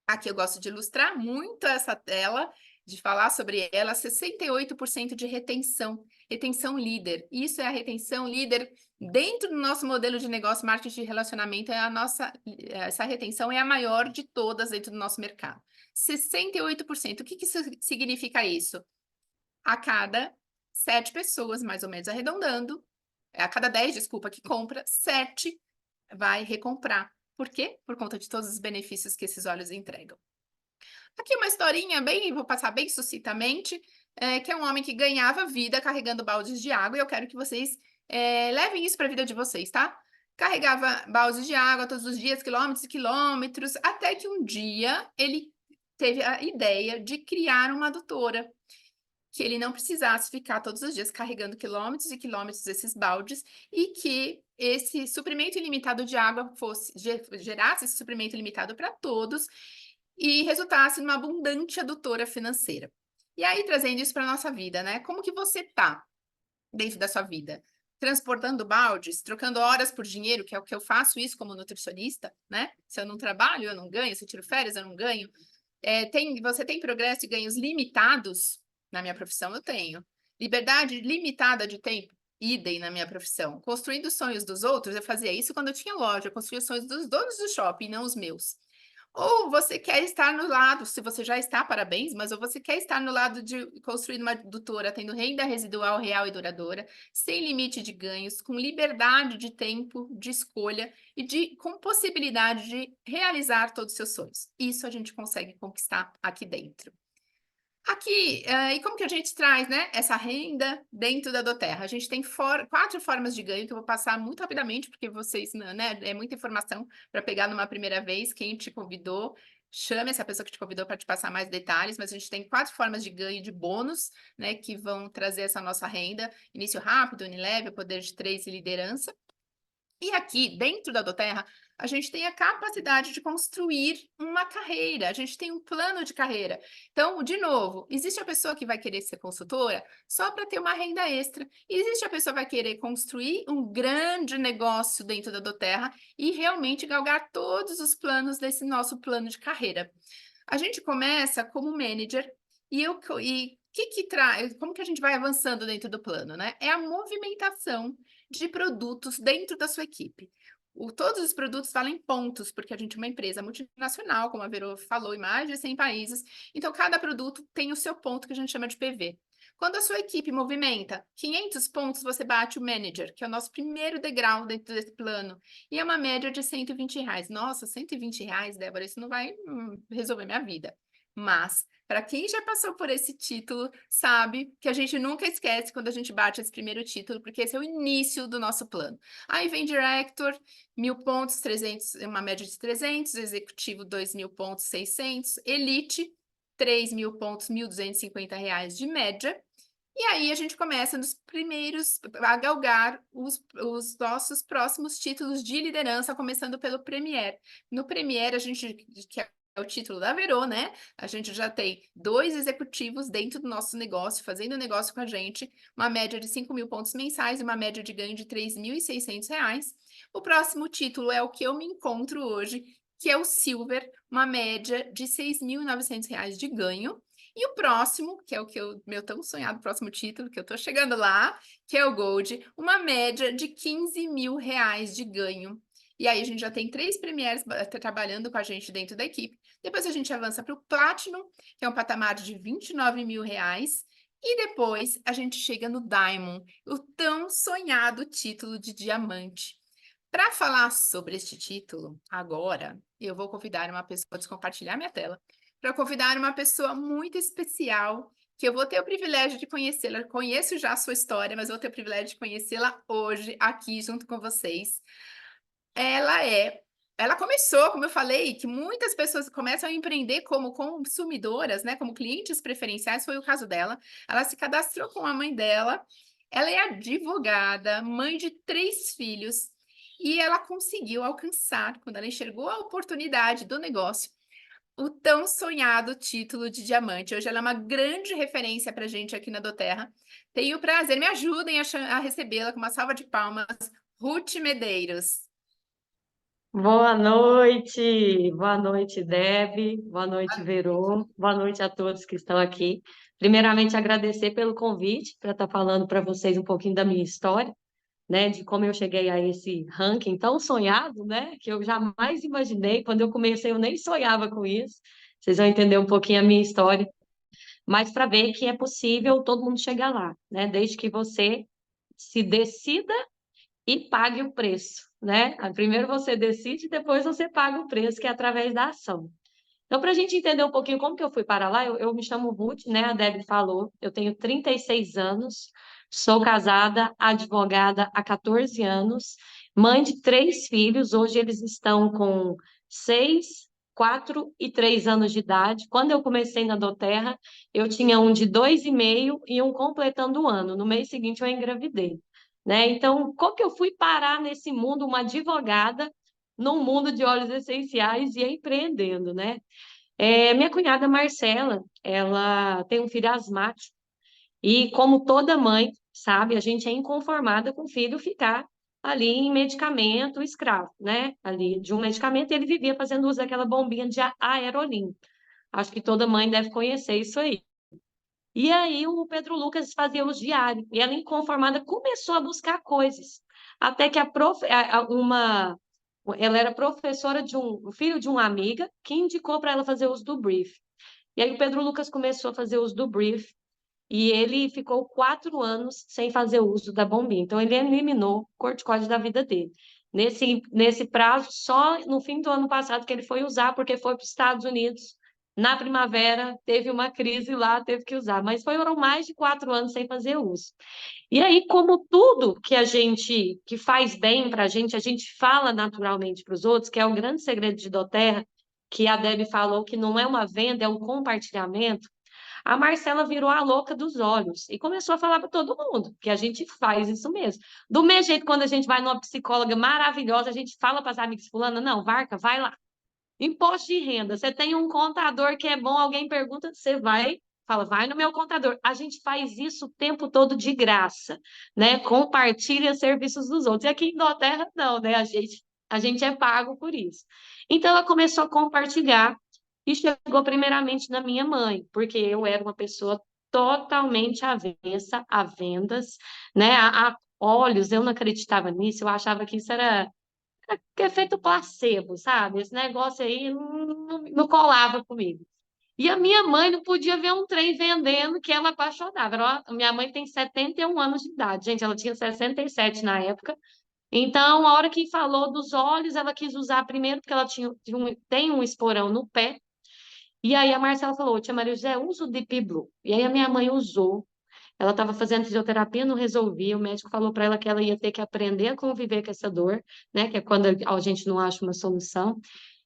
Aqui eu gosto de ilustrar muito essa tela, de falar sobre ela, 68% de retenção líder. Isso é a retenção líder dentro do nosso modelo de negócio, marketing de relacionamento, essa retenção é a maior de todas dentro do nosso mercado. 68%. O que isso significa isso? A cada 7 pessoas, mais ou menos arredondando, a cada 10, desculpa, que compra, 7 vai recomprar. Por quê? Por conta de todos os benefícios que esses olhos entregam. Aqui uma historinha vou passar bem sucintamente, que é um homem que ganhava vida carregando baldes de água, e eu quero que vocês levem isso para a vida de vocês, tá? Carregava baldes de água todos os dias, quilômetros e quilômetros, até que um dia ele teve a ideia de criar uma adutora, que ele não precisasse ficar todos os dias carregando quilômetros e quilômetros desses baldes e que esse suprimento ilimitado de água gerasse esse suprimento ilimitado para todos e resultasse numa abundante adutora financeira. E aí, trazendo isso para a nossa vida, né? Como que você está dentro da sua vida? Transportando baldes, trocando horas por dinheiro, que é o que eu faço isso como nutricionista, né? Se eu não trabalho, eu não ganho. Se eu tiro férias, eu não ganho. Você tem progresso e ganhos limitados? Na minha profissão, eu tenho. Liberdade limitada de tempo? Idem na minha profissão. Construindo os sonhos dos outros, eu fazia isso quando eu tinha loja. Eu construía os sonhos dos donos do shopping, não os meus. Ou você quer estar no lado, se você já está, parabéns, mas ou você quer estar no lado de construir uma adutora, tendo renda residual real e duradoura, sem limite de ganhos, com liberdade de tempo, de escolha e com possibilidade de realizar todos os seus sonhos. Isso a gente consegue conquistar aqui dentro. Aqui, e como que a gente traz, né, essa renda dentro da doTERRA? A gente tem 4 formas de ganho que eu vou passar muito rapidamente, porque vocês, né, é muita informação para pegar numa primeira vez. Quem te convidou, chame essa pessoa que te convidou para te passar mais detalhes, mas a gente tem 4 formas de ganho de bônus, né, que vão trazer essa nossa renda. Início rápido, Unilever, poder de 3 e liderança. E aqui, dentro da doTERRA, a gente tem a capacidade de construir uma carreira, a gente tem um plano de carreira. Então, de novo, existe a pessoa que vai querer ser consultora só para ter uma renda extra, e existe a pessoa que vai querer construir um grande negócio dentro da doTERRA e realmente galgar todos os planos desse nosso plano de carreira. A gente começa como manager, e como que a gente vai avançando dentro do plano, né? É a movimentação de produtos dentro da sua equipe. Todos os produtos valem pontos, porque a gente é uma empresa multinacional, como a Verô falou, em mais de 100 países. Então, cada produto tem o seu ponto que a gente chama de PV. Quando a sua equipe movimenta 500 pontos, você bate o manager, que é o nosso primeiro degrau dentro desse plano. E é uma média de R$ 120. Nossa, R$ 120, Débora, isso não vai resolver minha vida. Mas, para quem já passou por esse título, sabe que a gente nunca esquece quando a gente bate esse primeiro título, porque esse é o início do nosso plano. Aí vem Director, 1.000 pontos, 300, uma média de 300, Executivo, 2.000 pontos, 600, Elite, 3.000 pontos, R$ 1.250 de média. E aí a gente começa nos primeiros a galgar os nossos próximos títulos de liderança, começando pelo Premier. No Premier, a gente, que é o título da Verô, né? A gente já tem 2 executivos dentro do nosso negócio, fazendo negócio com a gente, uma média de 5.000 pontos mensais e uma média de ganho de R$ 3.600. O próximo título é o que eu me encontro hoje, que é o Silver, uma média de R$ 6.900 de ganho. E o próximo, que é o que meu tão sonhado próximo título, que eu tô chegando lá, que é o Gold, uma média de R$ 15.000 de ganho. E aí a gente já tem 3 premieres trabalhando com a gente dentro da equipe. Depois a gente avança para o Platinum, que é um patamar de R$ 29.000. E depois a gente chega no Diamond, o tão sonhado título de diamante. Para falar sobre este título, agora eu vou convidar uma pessoa, vou compartilhar minha tela, para convidar uma pessoa muito especial, que eu vou ter o privilégio de conhecê-la. Conheço já a sua história, mas vou ter o privilégio de conhecê-la hoje, aqui, junto com vocês. Ela começou, como eu falei, que muitas pessoas começam a empreender como consumidoras, né, como clientes preferenciais, foi o caso dela. Ela se cadastrou com a mãe dela, ela é advogada, mãe de 3 filhos, e ela conseguiu alcançar, quando ela enxergou a oportunidade do negócio, o tão sonhado título de diamante. Hoje ela é uma grande referência para a gente aqui na Doterra. Tenho o prazer, me ajudem a recebê-la com uma salva de palmas, Ruth Medeiros. Boa noite, Deb, boa noite, Verô, boa noite a todos que estão aqui. Primeiramente, agradecer pelo convite para estar falando para vocês um pouquinho da minha história, né, de como eu cheguei a esse ranking tão sonhado, né, que eu jamais imaginei. Quando eu comecei, eu nem sonhava com isso. Vocês vão entender um pouquinho a minha história, mas para ver que é possível todo mundo chegar lá, né, desde que você se decida e pague o preço, né? Primeiro você decide, depois você paga o preço, que é através da ação. Então, para a gente entender um pouquinho como que eu fui para lá, eu me chamo Ruth, né? A Debbie falou, eu tenho 36 anos, sou casada, advogada há 14 anos, mãe de 3 filhos, hoje eles estão com 6, 4 e 3 anos de idade. Quando eu comecei na Doterra, eu tinha um de 2,5 e um completando o ano. No mês seguinte, eu engravidei. Né? Então, como que eu fui parar nesse mundo, uma advogada, num mundo de óleos essenciais e empreendendo, né? Minha cunhada Marcela, ela tem um filho asmático e, como toda mãe, sabe, a gente é inconformada com o filho ficar ali em medicamento escravo, né? Ali de um medicamento, e ele vivia fazendo uso daquela bombinha de aerolim. Acho que toda mãe deve conhecer isso aí. E aí o Pedro Lucas fazia os diários, e ela, inconformada, começou a buscar coisas. Até que ela era professora de um filho de uma amiga que indicou para ela fazer uso do brief. E aí o Pedro Lucas começou a fazer uso do brief, e ele ficou 4 anos sem fazer uso da bombinha. Então ele eliminou o corticóide da vida dele. Nesse prazo, só no fim do ano passado que ele foi usar, porque foi para os Estados Unidos na primavera, teve uma crise lá, teve que usar, mas foram mais de 4 anos sem fazer uso. E aí, como tudo que faz bem para a gente fala naturalmente para os outros, que é o grande segredo de Doterra, que a Debbie falou que não é uma venda, é um compartilhamento. A Marcela virou a louca dos olhos e começou a falar para todo mundo que a gente faz isso mesmo. Do mesmo jeito, quando a gente vai numa psicóloga maravilhosa, a gente fala para as amigas fulana, não, Varca, vai lá. Imposto de renda, você tem um contador que é bom, alguém pergunta, você vai, fala, vai no meu contador. A gente faz isso o tempo todo de graça, né? Compartilha serviços dos outros. E aqui em Doterra, não, né? A gente é pago por isso. Então, ela começou a compartilhar e chegou primeiramente na minha mãe, porque eu era uma pessoa totalmente avessa a vendas, né? A óleos, eu não acreditava nisso, eu achava que isso era efeito placebo, sabe? Esse negócio aí não colava comigo. E a minha mãe não podia ver um trem vendendo que ela apaixonava. Minha mãe tem 71 anos de idade, gente, ela tinha 67 na época. Então, a hora que falou dos óleos, ela quis usar primeiro, porque ela tem um esporão no pé. E aí a Marcela falou, tia Maria José, usa o Deep Blue. E aí a minha mãe usou. Ela estava fazendo fisioterapia, não resolvia. O médico falou para ela que ela ia ter que aprender a conviver com essa dor, né? Que é quando a gente não acha uma solução.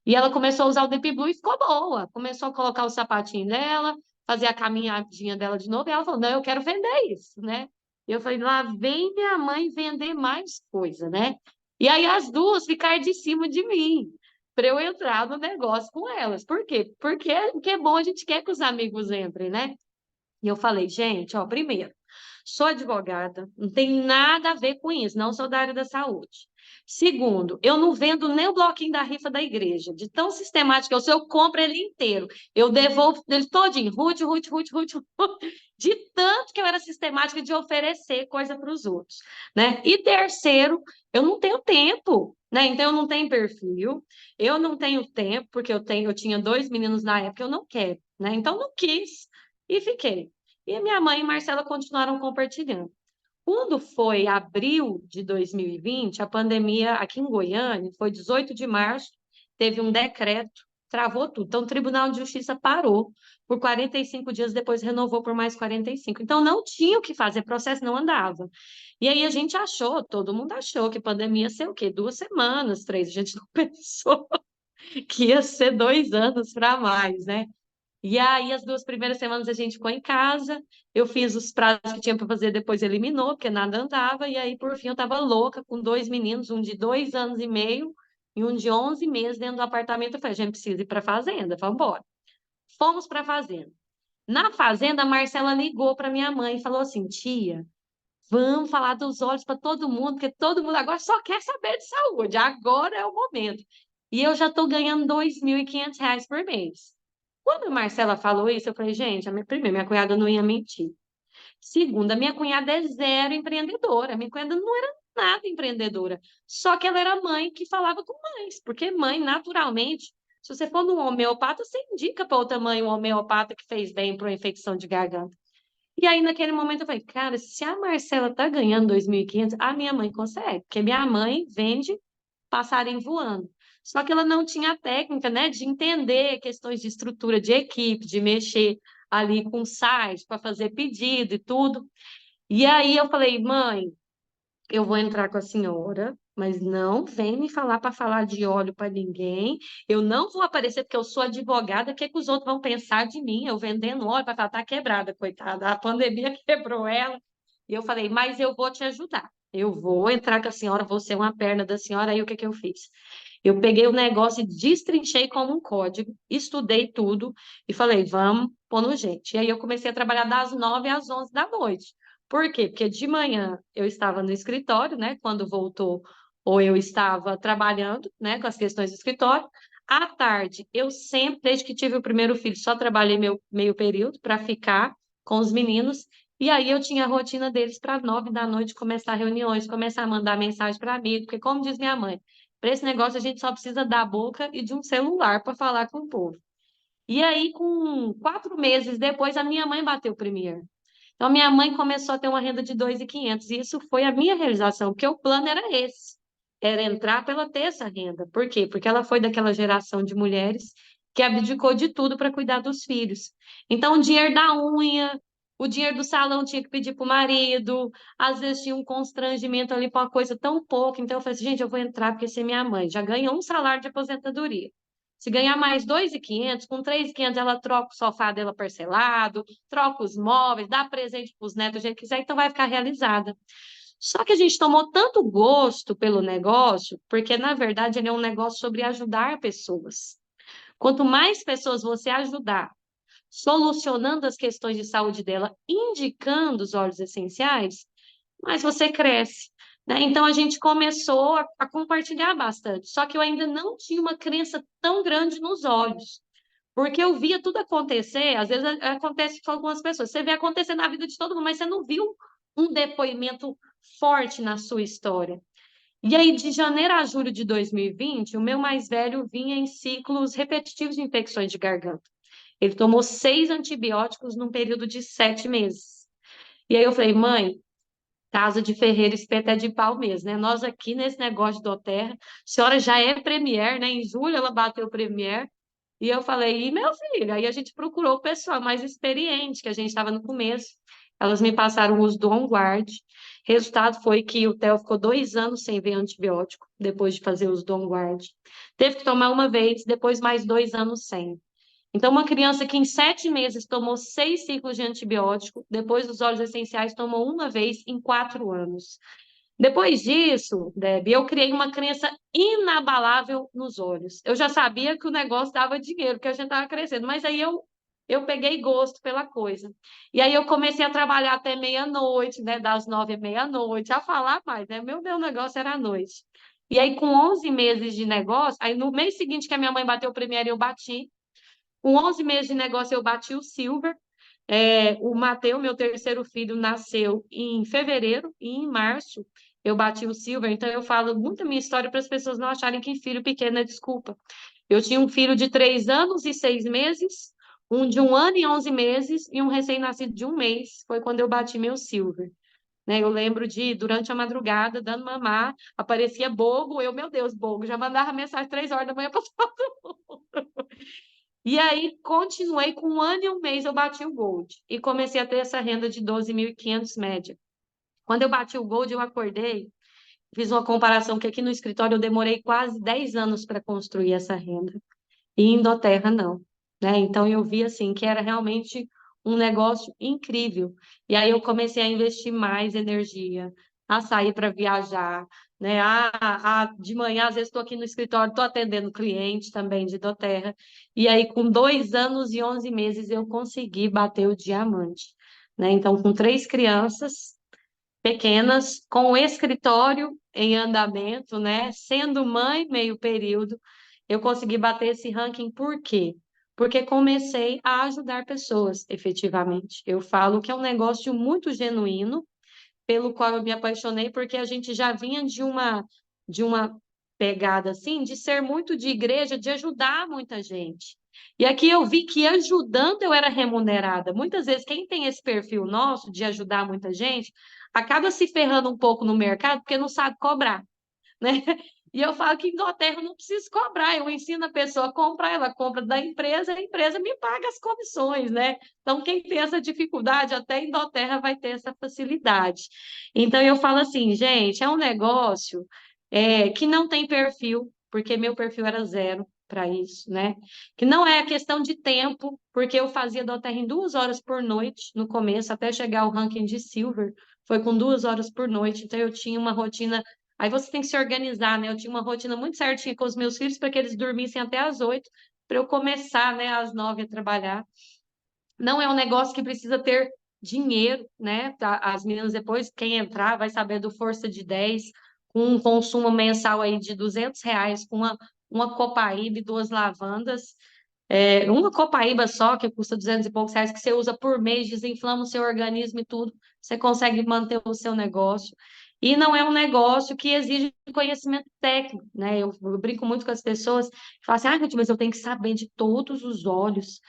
E ela começou a usar o Deep Blue e ficou boa. Começou a colocar o sapatinho dela, fazer a caminhadinha dela de novo. E ela falou: não, eu quero vender isso, né? E eu falei: lá vem minha mãe vender mais coisa, né? E aí as duas ficaram de cima de mim, para eu entrar no negócio com elas. Por quê? Porque é bom, a gente quer que os amigos entrem, né? E eu falei: gente, ó, primeiro, sou advogada, não tem nada a ver com isso, não sou da área da saúde. Segundo, eu não vendo nem o bloquinho da rifa da igreja, de tão sistemático que eu sou, eu compro ele inteiro. Eu devolvo ele todinho, Ruth, Ruth, Ruth, Ruth, Ruth, de tanto que eu era sistemática de oferecer coisa para os outros, né? E terceiro, eu não tenho tempo, né? Então eu não tenho perfil, eu não tenho tempo, porque eu tinha 2 meninos na época, eu não quero, né? Então não quis e fiquei. E a minha mãe e Marcela continuaram compartilhando. Quando foi abril de 2020, a pandemia aqui em Goiânia, foi 18 de março, teve um decreto, travou tudo. Então, o Tribunal de Justiça parou por 45 dias, depois renovou por mais 45. Então, não tinha o que fazer, processo não andava. E aí a gente achou, todo mundo achou que pandemia ia ser o quê? 2 semanas, 3. A gente não pensou que ia ser 2 anos para mais, né? E aí, as 2 primeiras semanas a gente ficou em casa, eu fiz os prazos que tinha para fazer, depois eliminou, porque nada andava, e aí, por fim, eu estava louca com 2 meninos, um de 2 anos e meio e um de 11 meses dentro do apartamento. Eu falei, a gente precisa ir para a fazenda, vamos embora. Fomos para a fazenda. Na fazenda, a Marcela ligou para minha mãe e falou assim, tia, vamos falar dos olhos para todo mundo, porque todo mundo agora só quer saber de saúde, agora é o momento. E eu já estou ganhando R$ 2.500 por mês. Quando a Marcela falou isso, eu falei, gente, primeiro, minha cunhada não ia mentir. Segundo, a minha cunhada é zero empreendedora. Minha cunhada não era nada empreendedora. Só que ela era mãe que falava com mães. Porque mãe, naturalmente, se você for num homeopata, você indica para outra mãe um homeopata que fez bem para uma infecção de garganta. E aí, naquele momento, eu falei, cara, se a Marcela tá ganhando 2.500, a minha mãe consegue. Porque minha mãe vende passarinho voando. Só que ela não tinha a técnica, né, de entender questões de estrutura de equipe, de mexer ali com site para fazer pedido e tudo. E aí eu falei, mãe, eu vou entrar com a senhora, mas não vem me falar para falar de óleo para ninguém. Eu não vou aparecer porque eu sou advogada. O que que os outros vão pensar de mim? Eu vendendo óleo para falar, tá quebrada, coitada. A pandemia quebrou ela. E eu falei, mas eu vou te ajudar. Eu vou entrar com a senhora, vou ser uma perna da senhora. Aí o que que eu fiz? Eu peguei o negócio e destrinchei como um código, estudei tudo e falei, vamos pôr no jeito. E aí eu comecei a trabalhar das 9 às 11 da noite. Por quê? Porque de manhã eu estava no escritório, né? Quando voltou, ou eu estava trabalhando, né, com as questões do escritório. À tarde, eu sempre, desde que tive o primeiro filho, só trabalhei meu meio período para ficar com os meninos. E aí eu tinha a rotina deles para 9 da noite começar reuniões, começar a mandar mensagem para amigo, porque como diz minha mãe, para esse negócio a gente só precisa da boca e de um celular para falar com o povo. E aí, com 4 meses depois, a minha mãe bateu primeiro. Então, minha mãe começou a ter uma renda de 2.500 e isso foi a minha realização, porque o plano era esse, era entrar para ela ter essa renda. Por quê? Porque ela foi daquela geração de mulheres que abdicou de tudo para cuidar dos filhos. Então, o dinheiro da unha, o dinheiro do salão tinha que pedir para o marido, às vezes tinha um constrangimento ali para uma coisa tão pouca. Então, eu falei assim, gente, eu vou entrar porque ser minha mãe já ganhou um salário de aposentadoria. Se ganhar mais 2.500, com 3.500 ela troca o sofá dela parcelado, troca os móveis, dá presente para os netos, do jeito que quiser, então vai ficar realizada. Só que a gente tomou tanto gosto pelo negócio, porque na verdade ele é um negócio sobre ajudar pessoas. Quanto mais pessoas você ajudar, solucionando as questões de saúde dela, indicando os óleos essenciais, mais você cresce, né? Então a gente começou a compartilhar bastante, só que eu ainda não tinha uma crença tão grande nos olhos. Porque eu via tudo acontecer, às vezes acontece com algumas pessoas, você vê acontecer na vida de todo mundo, mas você não viu um depoimento forte na sua história. E aí, de janeiro a julho de 2020, o meu mais velho vinha em ciclos repetitivos de infecções de garganta. Ele tomou 6 antibióticos num período de 7 meses. E aí eu falei, mãe, casa de ferreiro, espeto é de pau mesmo, né? Nós aqui nesse negócio de Doterra, a senhora já é premier, né? Em julho ela bateu premier. E eu falei, e meu filho? Aí a gente procurou o pessoal mais experiente, que a gente estava no começo. Elas me passaram o uso do OnGuard. Resultado foi que o Theo ficou 2 anos sem ver antibiótico, depois de fazer o uso do OnGuard. Teve que tomar uma vez, depois mais 2 anos sem. Então, uma criança que em 7 meses tomou 6 ciclos de antibiótico, depois dos óleos essenciais tomou uma vez em 4 anos. Depois disso, Debbie, eu criei uma crença inabalável nos olhos. Eu já sabia que o negócio dava dinheiro, que a gente estava crescendo, mas aí eu peguei gosto pela coisa. E aí eu comecei a trabalhar até meia-noite, né, das 9 à meia-noite, a falar mais, né? Meu negócio era à noite. E aí, com 11 meses de negócio, aí no mês seguinte que a minha mãe bateu o primeiro, eu bati. Com 11 meses de negócio, eu bati o Silver. O Mateu, meu terceiro filho, nasceu em fevereiro e em março eu bati o Silver. Então, eu falo muito a minha história para as pessoas não acharem que filho pequeno é desculpa. Eu tinha um filho de 3 anos e 6 meses, um de 1 ano e 11 meses e um recém-nascido de 1 mês. Foi quando eu bati meu Silver. Né, eu lembro de, durante a madrugada, dando mamar, aparecia Bogo, meu Deus, Bogo, já mandava mensagem 3 horas da manhã para todo mundo. E aí, continuei com 1 ano e 1 mês, eu bati o Gold. E comecei a ter essa renda de 12.500 média. Quando eu bati o Gold, eu acordei, fiz uma comparação que aqui no escritório eu demorei quase 10 anos para construir essa renda. E em Doterra, não. Né? Então, eu vi assim que era realmente um negócio incrível. E aí eu comecei a investir mais energia, a sair para viajar, né? De manhã, às vezes, estou aqui no escritório, estou atendendo cliente também de Doterra. E aí, com 2 anos e 11 meses, eu consegui bater o diamante. Né? Então, com 3 crianças pequenas, com o escritório em andamento, né? Sendo mãe meio período, eu consegui bater esse ranking. Por quê? Porque comecei a ajudar pessoas, efetivamente. Eu falo que é um negócio muito genuíno, pelo qual eu me apaixonei, porque a gente já vinha de uma pegada assim, de ser muito de igreja, de ajudar muita gente. E aqui eu vi que ajudando eu era remunerada. Muitas vezes quem tem esse perfil nosso de ajudar muita gente, acaba se ferrando um pouco no mercado porque não sabe cobrar, né? E eu falo que em Inglaterra eu não preciso cobrar, eu ensino a pessoa a comprar, ela compra da empresa, a empresa me paga as comissões, né? Então, quem tem essa dificuldade, até em Inglaterra vai ter essa facilidade. Então, eu falo assim, gente, é um negócio que não tem perfil, porque meu perfil era zero para isso, né? Que não é questão de tempo, porque eu fazia Doterra em 2 horas por noite no começo, até chegar ao ranking de Silver, foi com 2 horas por noite, então eu tinha uma rotina. Aí você tem que se organizar, né? Eu tinha uma rotina muito certinha com os meus filhos para que eles dormissem até às 8, para eu começar, né, às 9 a trabalhar. Não é um negócio que precisa ter dinheiro, né? As meninas depois, quem entrar, vai saber do Força de 10, com um consumo mensal aí de R$ 200, com uma Copaíba e 2 lavandas. Uma Copaíba só, que custa 200 e poucos reais, que você usa por mês, desinflama o seu organismo e tudo, você consegue manter o seu negócio. E não é um negócio que exige conhecimento técnico, né? Eu brinco muito com as pessoas que falam assim, Ruth, mas eu tenho que saber de todos os óleos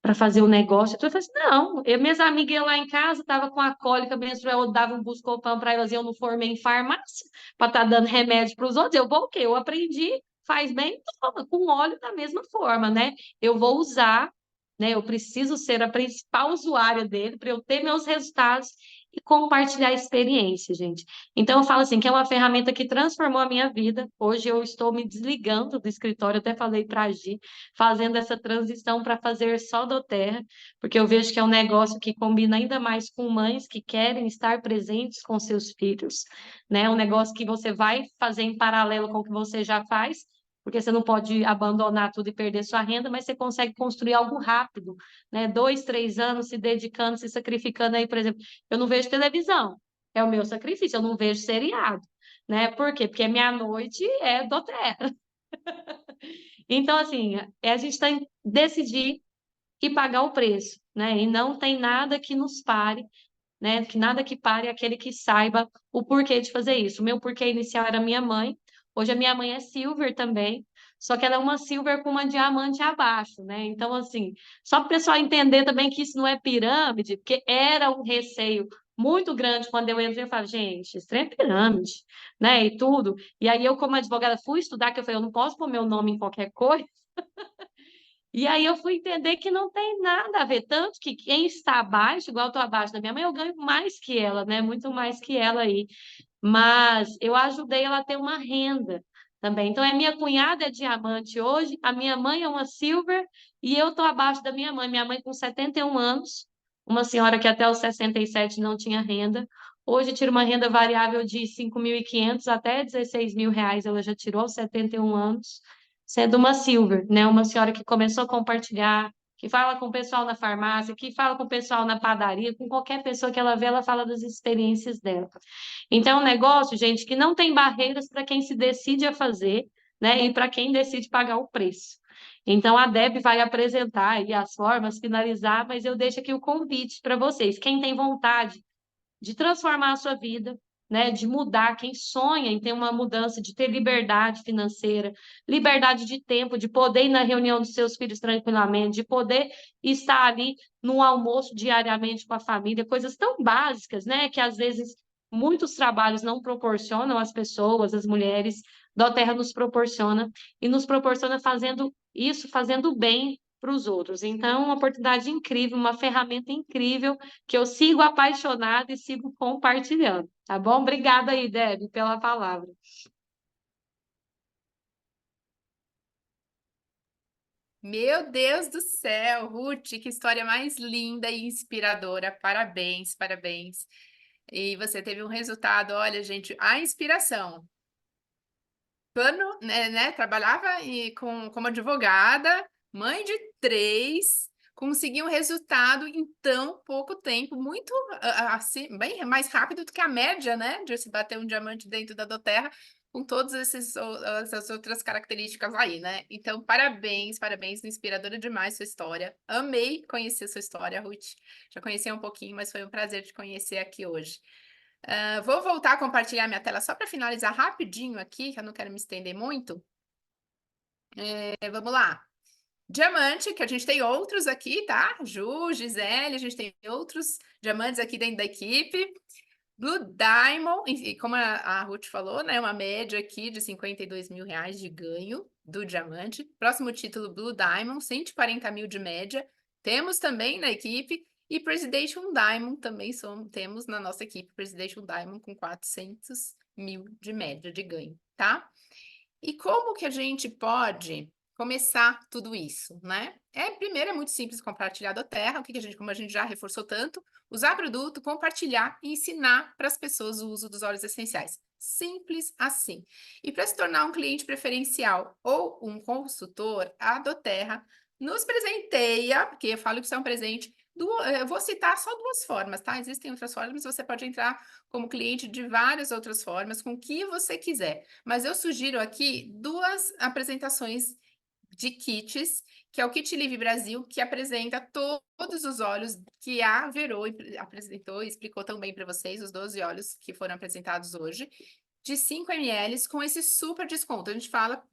para fazer o negócio. Então, eu falei assim, não, minhas amigas iam lá em casa, estava com a cólica menstrual, eu dava um Buscopan para elas, eu não formei em farmácia para estar dando remédio para os outros. Eu vou o quê? Eu aprendi, faz bem, toma, com óleo da mesma forma, né? Eu vou usar, né? Eu preciso ser a principal usuária dele para eu ter meus resultados e compartilhar a experiência, gente. Então, eu falo assim, que é uma ferramenta que transformou a minha vida. Hoje eu estou me desligando do escritório, até falei para a Gi, fazendo essa transição para fazer só Doterra, porque eu vejo que é um negócio que combina ainda mais com mães que querem estar presentes com seus filhos, né? Um negócio que você vai fazer em paralelo com o que você já faz, porque você não pode abandonar tudo e perder sua renda, mas você consegue construir algo rápido, né? 2, 3 anos se dedicando, se sacrificando aí, por exemplo, eu não vejo televisão, é o meu sacrifício, eu não vejo seriado, né? Por quê? Porque minha noite é Doterra. Então, assim, a gente tem que decidir e pagar o preço, né? E não tem nada que nos pare, né? Que nada que pare aquele que saiba o porquê de fazer isso. O meu porquê inicial era minha mãe. Hoje a minha mãe é silver também, só que ela é uma silver com uma diamante abaixo, né? Então, assim, só para o pessoal entender também que isso não é pirâmide, porque era um receio muito grande quando eu entrei, eu falava, gente, isso é pirâmide, né? E tudo. E aí eu, como advogada, fui estudar, que eu falei, eu não posso pôr meu nome em qualquer coisa. E aí eu fui entender que não tem nada a ver, tanto que quem está abaixo, igual eu estou abaixo da minha mãe, eu ganho mais que ela, né? Muito mais que ela aí. Mas eu ajudei ela a ter uma renda também. Então, a minha cunhada é diamante hoje, a minha mãe é uma silver e eu estou abaixo da minha mãe. Minha mãe com 71 anos, uma senhora que até os 67 não tinha renda. Hoje tira uma renda variável de 5.500 até 16 mil reais, ela já tirou aos 71 anos, sendo uma silver, né? Uma senhora que começou a compartilhar, que fala com o pessoal na farmácia, que fala com o pessoal na padaria, com qualquer pessoa que ela vê, ela fala das experiências dela. Então, é um negócio, gente, que não tem barreiras para quem se decide a fazer, né? E para quem decide pagar o preço. Então, a Deb vai apresentar aí as formas, finalizar, mas eu deixo aqui o convite para vocês. Quem tem vontade de transformar a sua vida, né, de mudar, quem sonha em ter uma mudança, de ter liberdade financeira, liberdade de tempo, de poder ir na reunião dos seus filhos tranquilamente, de poder estar ali no almoço diariamente com a família, coisas tão básicas, né, que às vezes muitos trabalhos não proporcionam às pessoas, às mulheres, Doterra nos proporciona e nos proporciona fazendo isso, fazendo bem para os outros. Então, uma oportunidade incrível, uma ferramenta incrível que eu sigo apaixonada e sigo compartilhando, tá bom? Obrigada aí, Deb, pela palavra. Meu Deus do céu, Ruth, que história mais linda e inspiradora. Parabéns, parabéns. E você teve um resultado, olha, gente, a inspiração. Plano, né, trabalhava como advogada, mãe de 3, conseguiu um resultado em tão pouco tempo, muito assim, bem mais rápido do que a média, né, de se bater um diamante dentro da Doterra, com todas essas outras características aí, né? Então, parabéns, parabéns, inspiradora demais sua história. Amei conhecer sua história, Ruth. Já conhecia um pouquinho, mas foi um prazer te conhecer aqui hoje. Vou voltar a compartilhar minha tela só para finalizar rapidinho aqui, que eu não quero me estender muito. Vamos lá. Diamante, que a gente tem outros aqui, tá? Ju, Gisele, a gente tem outros diamantes aqui dentro da equipe. Blue Diamond, e como a Ruth falou, né? Uma média aqui de 52 mil reais de ganho do diamante. Próximo título, Blue Diamond, 140 mil de média. Temos também na equipe. E Presidential Diamond também temos na nossa equipe, Presidential Diamond com 400 mil de média de ganho, tá? E como que a gente pode começar tudo isso, né? Primeiro é muito simples compartilhar da terra, como a gente já reforçou tanto, usar produto, compartilhar e ensinar para as pessoas o uso dos óleos essenciais. Simples assim. E para se tornar um cliente preferencial ou um consultor, a Doterra nos presenteia, porque eu falo que isso é um presente, eu vou citar só 2 formas, tá? Existem outras formas, você pode entrar como cliente de várias outras formas, com o que você quiser. Mas eu sugiro aqui 2 apresentações de kits, que é o Kit Live Brasil, que apresenta todos os óleos que a Verô apresentou e explicou também para vocês, os 12 óleos que foram apresentados hoje, de 5 ml com esse super desconto. A gente fala,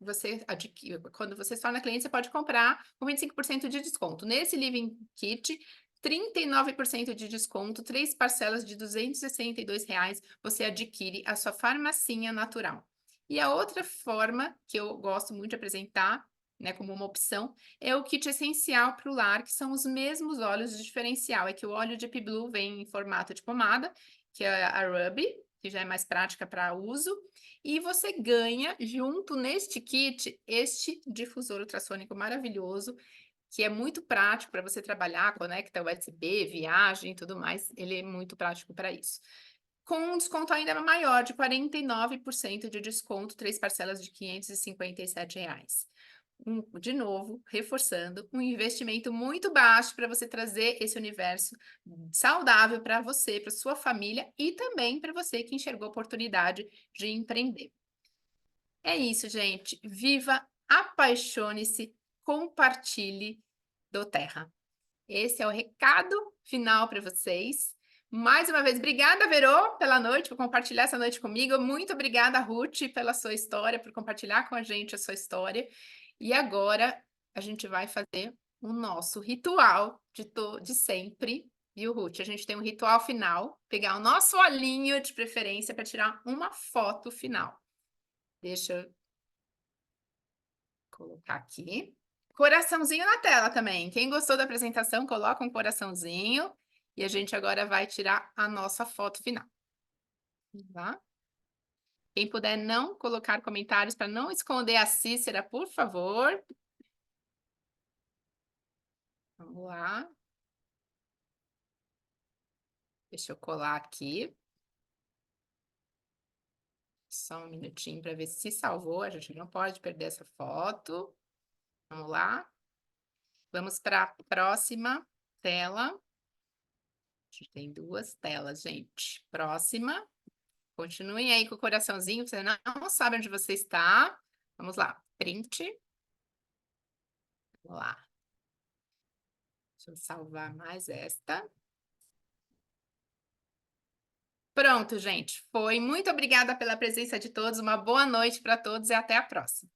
quando você se torna cliente, você pode comprar com 25% de desconto. Nesse Living Kit, 39% de desconto, 3 parcelas de R$ 262, você adquire a sua farmacinha natural. E a outra forma que eu gosto muito de apresentar, né, como uma opção, é o kit essencial para o lar, que são os mesmos óleos de diferencial. É que o óleo de Deep Blue vem em formato de pomada, que é a Ruby, que já é mais prática para uso, e você ganha, junto neste kit, este difusor ultrassônico maravilhoso, que é muito prático para você trabalhar, conecta USB, viagem e tudo mais, ele é muito prático para isso. Com um desconto ainda maior, de 49% de desconto, 3 parcelas de R$ 557. De novo, reforçando, um investimento muito baixo para você trazer esse universo saudável para você, para sua família e também para você que enxergou a oportunidade de empreender. É isso, gente. Viva apaixone-se, compartilhe do Terra. Esse é o recado final para vocês. Mais uma vez, obrigada, Verô, pela noite, por compartilhar essa noite comigo. Muito obrigada, Ruth, pela sua história, por compartilhar com a gente a sua história. E agora a gente vai fazer o nosso ritual de sempre, viu, Ruth? A gente tem um ritual final, pegar o nosso olhinho de preferência para tirar uma foto final. Deixa eu colocar aqui. Coraçãozinho na tela também. Quem gostou da apresentação, coloca um coraçãozinho. E a gente agora vai tirar a nossa foto final. Tá? Quem puder não colocar comentários para não esconder a Cícera, por favor. Vamos lá. Deixa eu colar aqui. Só um minutinho para ver se salvou. A gente não pode perder essa foto. Vamos lá. Vamos para a próxima tela. A gente tem 2 telas, gente. Próxima. Continuem aí com o coraçãozinho, você não sabe onde você está. Vamos lá. Print. Vamos lá. Deixa eu salvar mais esta. Pronto, gente. Foi. Muito obrigada pela presença de todos. Uma boa noite para todos e até a próxima.